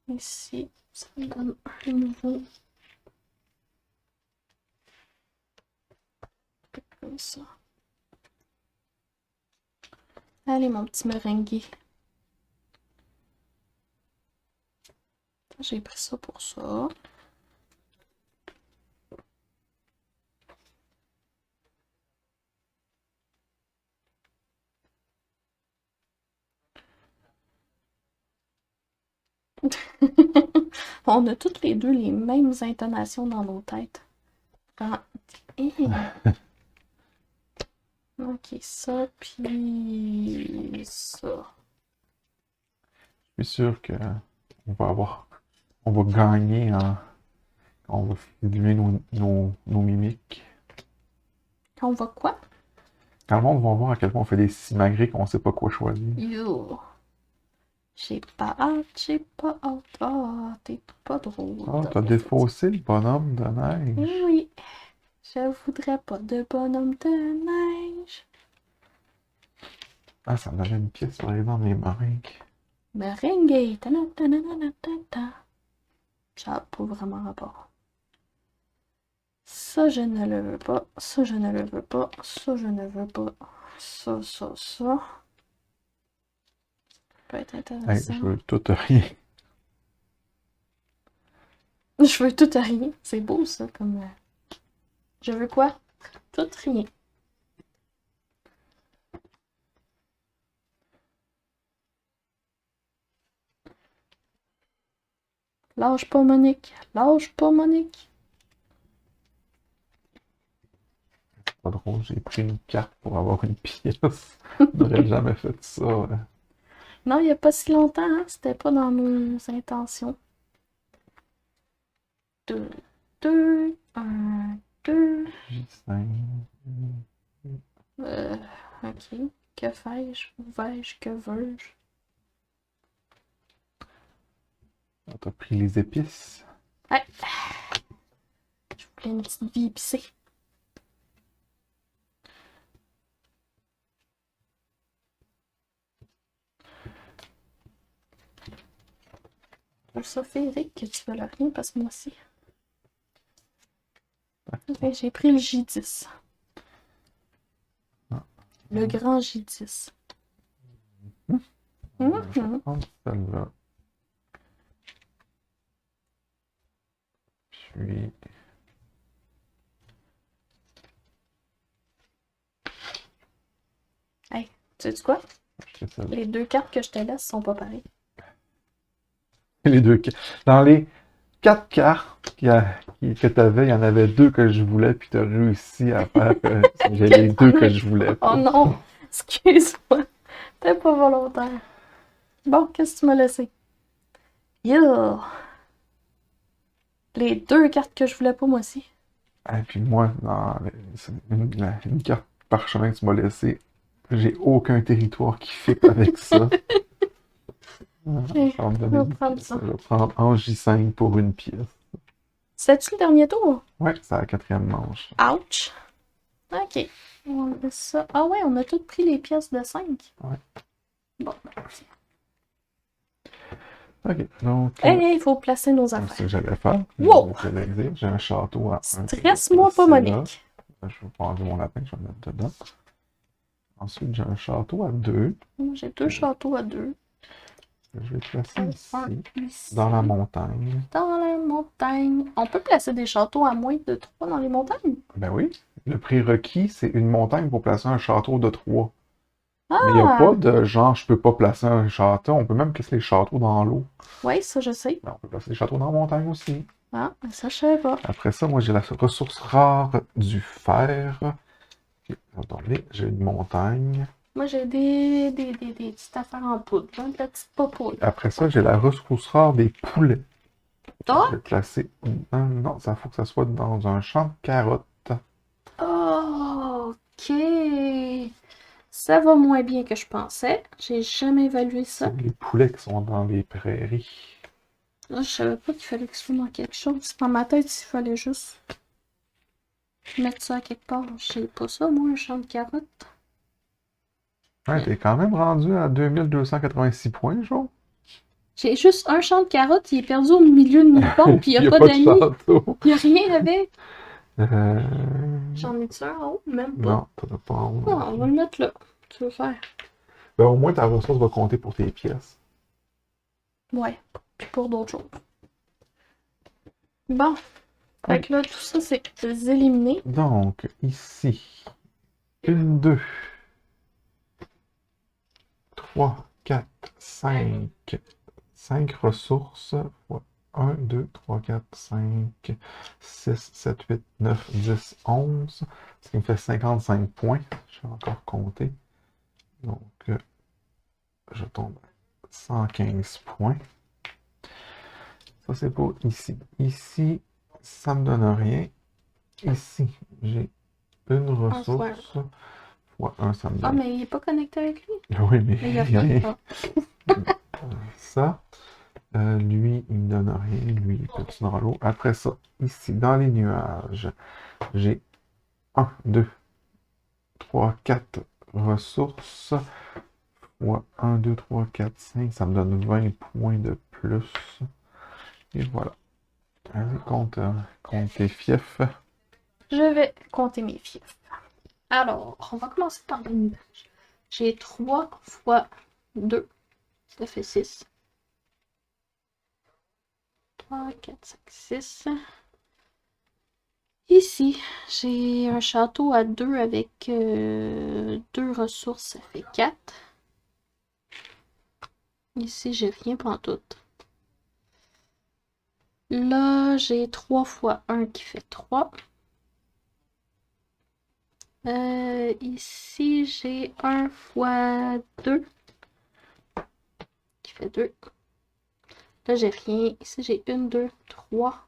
Ici, ça me donne un nouveau. Comme ça. Allez, mon petit meringue. J'ai pris ça pour ça. On a toutes les deux les mêmes intonations dans nos têtes. Quand... Ok, ça, puis ça. Je suis sûr que on va gagner quand on va filmer nos mimiques. Quand on va quoi? Quand le monde va voir à quel point on fait des simagrées qu'on sait pas quoi choisir. Yo. J'ai pas hâte, j'ai pas hâte. Ah, t'es pas drôle. Ah, t'as défaussé le bonhomme de neige. Eh oui, je voudrais pas de bonhomme de neige. Ah, ça me donnait une pièce pour aller dans mes meringues. Merengue, ta-na-ta-na-na-ta-ta. Ça n'a pas vraiment rapport. Ça, je ne le veux pas. Ça, je ne le veux pas. Ça, je ne veux pas. Ça. Ça peut être Hey, intéressant. je veux tout rien. Je veux tout à rien. C'est beau, ça, comme... Je veux quoi? Tout rien. Lâche pas, Monique. Lâche pas, Monique. C'est pas drôle, j'ai pris une carte pour avoir une pièce. J'aurais jamais fait ça. Non, il n'y a pas si longtemps, hein? C'était pas dans nos intentions. 2, 2, 1, 2. J5. Ok. Que fais-je? Où vais-je? Que veux-je? Ah, t'as pris les épices. Ouais. Je voulais une petite vie épicée. Pour ça, Féric, que tu veux le rien parce que moi aussi. Ok, j'ai pris le J10. Ah. Le grand J10. Je vais Mhm. prendre celle-là. Puis... Hey, tu sais quoi? acheter celle-là. Les deux cartes que je te laisse sont pas pareilles. Les deux cartes. Dans les 4 cartes que tu avais, il y en avait 2 que je voulais, puis tu as réussi à faire que j'ai les 2 que je voulais Oh pas. non! Excuse-moi. C'était pas volontaire. Bon, qu'est-ce que tu m'as laissé? Yeah! Les deux cartes que je voulais pas, moi aussi. Et puis moi, c'est une carte parchemin que tu m'as laissé, j'ai aucun territoire qui fit avec ça. Ça va me donner je vais une prendre pièce. ça. Je vais prendre en J5 pour une pièce. C'était-tu le dernier tour? Ouais, c'est la 4e manche. Ouch! Ok. On met ça. Ah ouais, on a toutes pris les pièces de 5. Ouais. Bon. Ok, donc. Il faut placer nos C'est ce affaires. que j'allais faire. Wow! J'allais dire, j'ai un château à 1. Stresse-moi pas, Monique. Je vais prendre mon lapin, je vais le mettre dedans. Ensuite, j'ai un château à 2. Moi, j'ai deux châteaux à 2. Je vais placer Un ici, ici. dans la montagne. Dans la montagne. On peut placer des châteaux à moins de 3 dans les montagnes? Ben oui. Le prérequis, c'est une montagne pour placer un château de 3. Mais il n'y a pas Ah! de genre, je peux pas placer un château. On peut même placer les châteaux dans l'eau. Oui, ça, je sais. Ben, on peut placer les châteaux dans la montagne aussi. Ah, ça, je savais pas. Après ça, moi, j'ai la ressource rare du fer. Ok, attendez, j'ai une montagne. Moi, j'ai des petites affaires en poudre. Hein, de la petite popoule. Après ça, j'ai la ressource rare des poulets. Ah! Je vais le placer. Non, ça faut que ça soit dans un champ de carottes. Oh, ok. Ça va moins bien que je pensais. J'ai jamais évalué ça. C'est les poulets qui sont dans les prairies. Ah, je savais pas qu'il fallait que ce soit dans quelque chose. Dans ma tête, il fallait juste mettre ça à quelque part. Je sais pas ça, moi, un champ de carottes. Ouais, t'es quand même rendu à 2286 points, genre. J'ai juste un champ de carottes, il est perdu au milieu de nulle part, puis il Il n'y y a pas de d'amis. château. Il n'y a rien avec. Euh, J'en ai-tu un en haut? Même pas. Non, t'en as pas en haut. Ah, on va le mettre là. Tu veux faire? Ben, au moins, ta ressource va compter pour tes pièces. Ouais. Puis pour d'autres choses. Bon. Fait que là, tout ça, c'est éliminé. Donc, ici, 1, 2, 3, 4, 5. 5 ressources. 1, 2, 3, 4, 5, 6, 7, 8, 9, 10, 11. Ce qui me fait 55 points. Je vais encore compter. Donc, je tombe à 115 points. Ça, c'est pour ici. Ici, ça me donne rien. Ici, j'ai une ressource. Fois 1, ça me Ah, donne. mais il n'est pas connecté avec lui. Oui, mais Mais il n'y a rien. rien. Ah. ça. Lui, il me donne rien. Lui, il est petit dans l'eau. Après ça, ici, dans les nuages, j'ai 1, 2, 3, 4 ressources. Fois 1, 2, 3, 4, 5. Ça me donne 20 points de plus. Et voilà. Vas-y, compte tes fiefs. Je vais compter mes fiefs. Alors, on va commencer par les nuages. J'ai 3 fois 2. Ça fait 6. 3, 4, 5, 6. Ici, j'ai un château à 2 avec 2 ressources, ça fait 4. Ici, j'ai rien pantoute. Là, j'ai 3 fois 1 qui fait 3. Ici, j'ai 1 fois 2 qui fait 2. Là, j'ai rien. Ici, j'ai 1, 2, 3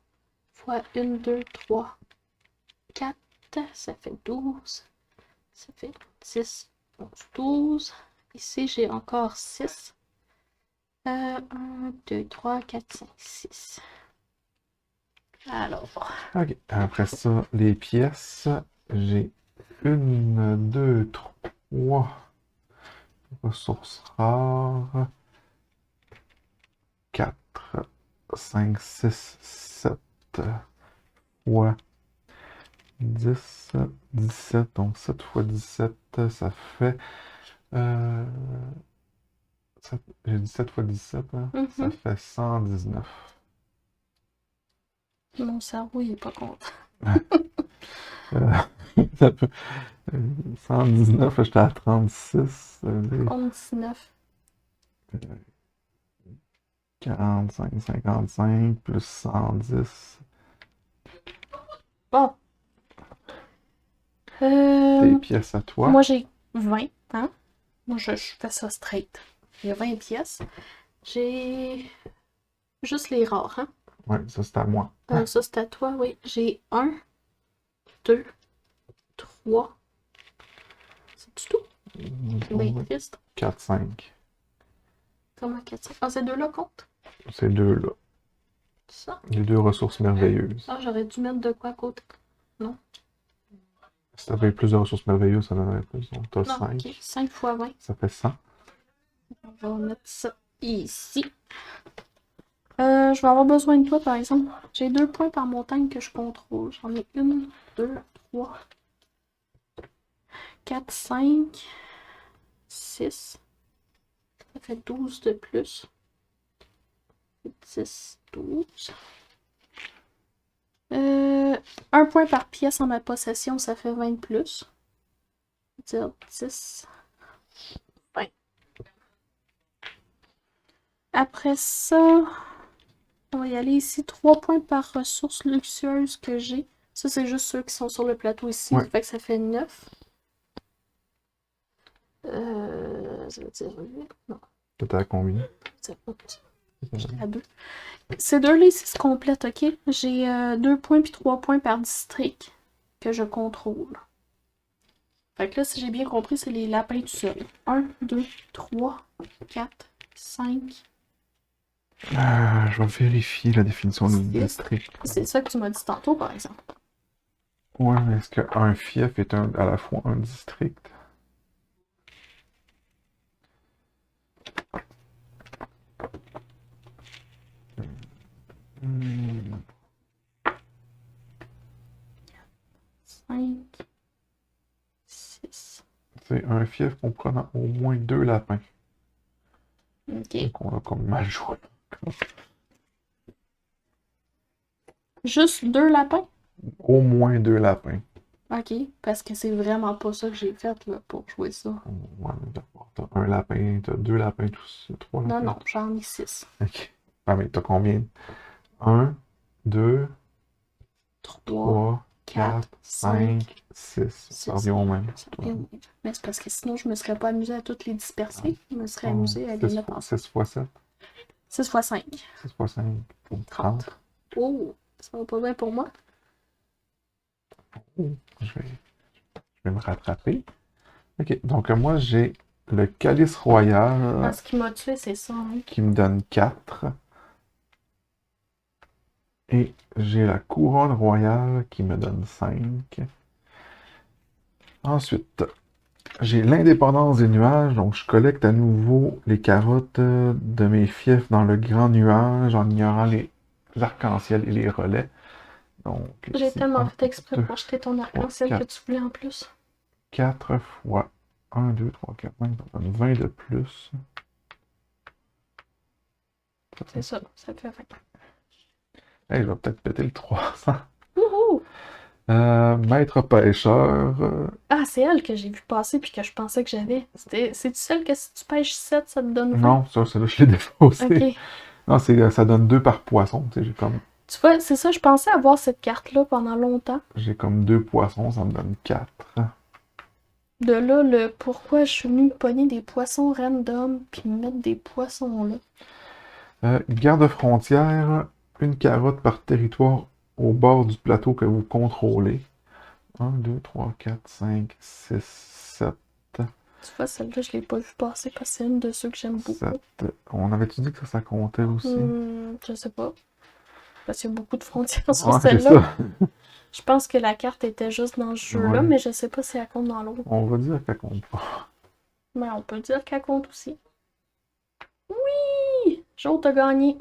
fois 1, 2, 3, 4. Ça fait 12. Ça fait 6, 11, 12. Ici, j'ai encore 6. 1, 2, 3, 4, 5, 6. Alors, Ok. Après ça, les pièces. J'ai 1, 2, 3 ressources rares. 4, 5, 6, 7 fois 10, 17. Donc 7 fois 17, ça fait... j'ai dit 7 fois 17, hein? Ça fait 119. mon cerveau, il est pas content. Ça peut- 119, j'étais à 36. Ça veut dire Compte 19. 45, 55, plus 110. Bon. Tes pièces à toi. Moi, j'ai 20, hein? Moi, je fais ça straight. Il y a 20 pièces. J'ai juste les rares, hein? Ouais, ça c'est à moi. Ça, c'est à toi, oui. J'ai 1, 2, 3. C'est tout? Ben, triste. 4, 5. Comment 4? Ah, ces deux-là comptent? Ces deux-là. Ça. Les deux ressources merveilleuses. Ah, j'aurais dû mettre de quoi à côté. Non. Si t'avais plus de ressources merveilleuses, ça donnerait plus. Donc t'as Non, 5. ok. 5 fois 20. Ça fait 100. On va mettre ça ici. Je vais avoir besoin de toi, par exemple. J'ai 2 points par montagne que je contrôle. J'en ai 1, 2, 3, 4, 5, 6. Ça fait 12 de plus. 10, 12. 1 point par pièce en ma possession, ça fait 20 de plus. Je vais dire 10, 20. Après ça, on va y aller ici. 3 points par ressource luxueuse que j'ai. Ça, c'est juste ceux qui sont sur le plateau ici. Ouais. Fait que ça fait 9. Ça veut dire 8. Non, T'étais à combien? c'est pas j'étais à 2. Ces deux-là ici se complètent, ok? J'ai 2 points puis 3 points par district que je contrôle. Fait que là, si j'ai bien compris, c'est les lapins tout seuls. 1, 2, 3, 4, 5. Je vais vérifier la définition du district. C'est ça que tu m'as dit tantôt, par exemple. Ouais, mais est-ce qu'un fief est à la fois un district? Hmm. 5, 6. C'est un fief comprenant au moins 2 lapins. Ok. Donc on a comme mal joué. Juste 2 lapins? Au moins 2 lapins. Ok. Parce que c'est vraiment pas ça que j'ai fait là, pour jouer ça. Ouais, mais d'abord, t'as un lapin, t'as 2 lapins, tous, 3 lapins. Non, non, j'en ai 6. Ok. Ah, mais t'as combien? 1, 2, 3, 3, 4, 5, 6. Ça revient au même. Mais c'est parce que sinon, je me serais pas amusée à toutes les disperser. Je me serais amusée à les mettre ensemble. 6 fois 7. 6 fois 5. 6 fois 5. 30. Oh, ça va pas bien pour moi. Je vais me rattraper. Ok, donc moi j'ai le Calice Royal Ah, ce qui m'a tué, c'est ça. Hein. qui me donne 4. Et j'ai la Couronne Royale qui me donne 5. Ensuite, j'ai l'Indépendance des nuages, donc je collecte à nouveau les carottes de mes fiefs dans le grand nuage en ignorant les arcs-en-ciel et les relais. Donc, J'ai ici, tellement 1, fait exprès 2, pour jeter ton 3, arc-en-ciel que 4, tu voulais en plus. 4 fois 1, 2, 3, 4, 5, ça donne 20 de plus. C'est ça, ça fait 20. Hey, je vais peut-être péter le 300. Wouhou! Maître pêcheur. Ah, c'est elle que j'ai vu passer puis que je pensais que j'avais. C'est-tu celle que si tu pêches 7, ça te donne 20? Non, ça, c'est là je l'ai défaussé. Ok. Non, ça donne 2 par poisson. Tu sais, Tu vois, c'est ça, je pensais avoir cette carte-là pendant longtemps. j'ai comme 2 poissons, ça me donne 4. De là, le pourquoi je suis venue pogner des poissons random puis me mettre des poissons là. Garde-frontière, une carotte par territoire au bord du plateau que vous contrôlez. 1, 2, 3, 4, 5, 6, 7, Tu vois, celle-là, je l'ai pas vu passer parce que c'est une de ceux que j'aime beaucoup. 7. On avait-tu dit que ça comptait aussi? Je sais pas. Parce qu'il y a beaucoup de frontières sur Ouais, c'est celle-là. ça. Je pense que la carte était juste dans ce jeu-là, Ouais. mais je sais pas si elle compte dans l'autre. On va dire qu'elle compte pas. Mais on peut dire qu'elle compte aussi. Oui! Jo, t'as gagné.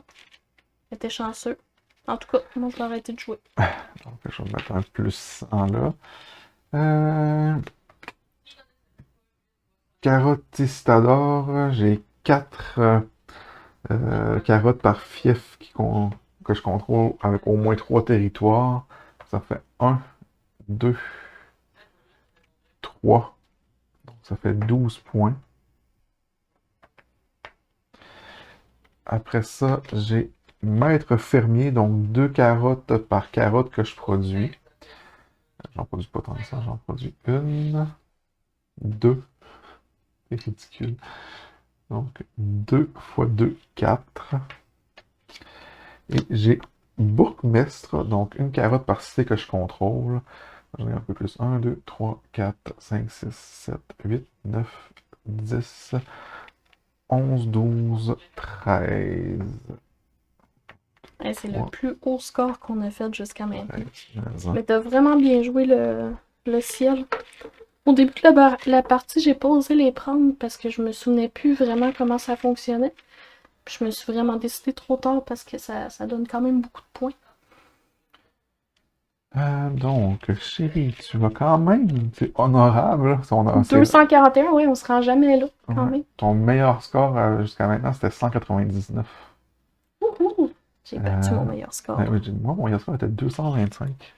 T'es chanceux. En tout cas, moi, je vais arrêter de jouer. Donc, je vais mettre un plus en là. Carotistador, j'ai 4 carottes par fief que je contrôle avec au moins 3 territoires. Ça fait 1, 2, 3. Donc ça fait 12 points. Après ça, j'ai maître fermier, donc 2 carottes par carotte que je produis. J'en produis pas tant que ça, j'en produis 1, 2. C'est ridicule. Donc 2 fois 2, 4. Et j'ai bourgmestre, donc une carotte par cité que je contrôle. J'en ai un peu plus. 1, 2, 3, 4, 5, 6, 7, 8, 9, 10, 11, 12, 13. Hey, c'est le Ouais. plus haut score qu'on a fait jusqu'à maintenant. 13. Mais t'as vraiment bien joué le ciel. Au début de la partie, j'ai pas osé les prendre parce que je me souvenais plus vraiment comment ça fonctionnait. Puis je me suis vraiment décidé trop tard parce que ça donne quand même beaucoup de points. Donc, chérie, tu vas quand même. C'est honorable. Là. C'est 241, oui, on se rend jamais là, quand ouais. même. Ton meilleur score jusqu'à maintenant, c'était 199. Ouhou! J'ai battu mon meilleur score. Ouais, moi, mon meilleur score était 225.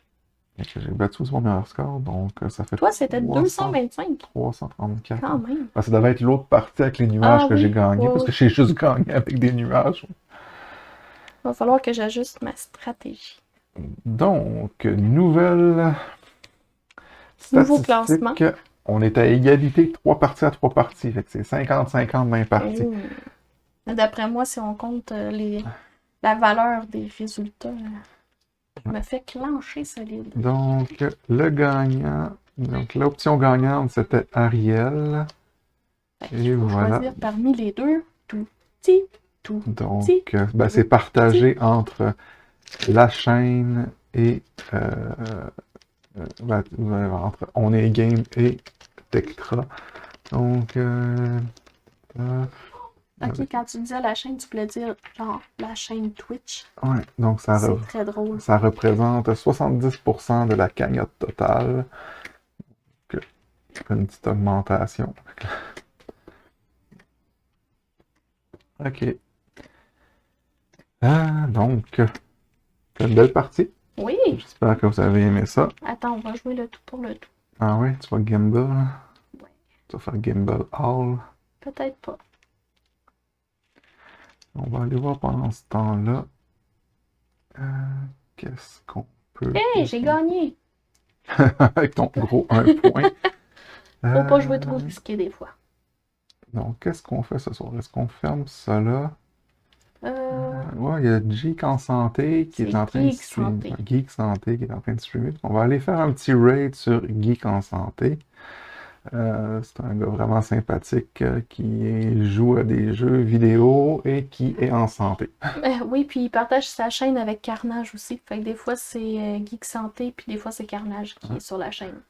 J'ai battu aussi mon meilleur score, donc ça fait Toi, c'était 225. 334. Quand même. Ça devait être l'autre partie avec les nuages que j'ai gagné, parce que j'ai juste gagné avec des nuages. Va falloir que j'ajuste ma stratégie. Donc, nouvelle Nouveau statistique. classement. On est à égalité, 3 parties à 3 parties. Fait que c'est 50-50 dans les parties. D'après moi, si on compte la valeur des résultats, me fait clencher solide. Donc, le gagnant. Donc, l'option gagnante, c'était Ariel. Il faut choisir parmi les deux. Tout petit, tout donc, petit. c'est partagé entre la chaîne et entre On est Game et Tectra. Donc, ok, quand tu disais la chaîne, tu voulais dire genre la chaîne Twitch. Ouais, donc c'est très drôle. Ça représente 70% de la cagnotte totale. Donc, une petite augmentation. Ok. Donc, c'est une belle partie. Oui! J'espère que vous avez aimé ça. Attends, on va jouer le tout pour le tout. Ah oui, tu vas gimbal? Ouais. Tu vas faire gimbal all. Peut-être pas. On va aller voir pendant ce temps-là. Qu'est-ce qu'on peut... Hey, j'ai gagné! Avec ton gros 1 point. Faut pas jouer trop risqué des fois. Donc, qu'est-ce qu'on fait ce soir? Est-ce qu'on ferme ça là? Ouais, il y a Geek en santé qui est en train de streamer. Geek Santé qui est en train de streamer. On va aller faire un petit raid sur Geek en santé. C'est un gars vraiment sympathique qui joue à des jeux vidéo et qui est en santé. Oui, puis il partage sa chaîne avec Carnage aussi. Fait que des fois c'est Geek Santé, puis des fois c'est Carnage qui est sur la chaîne.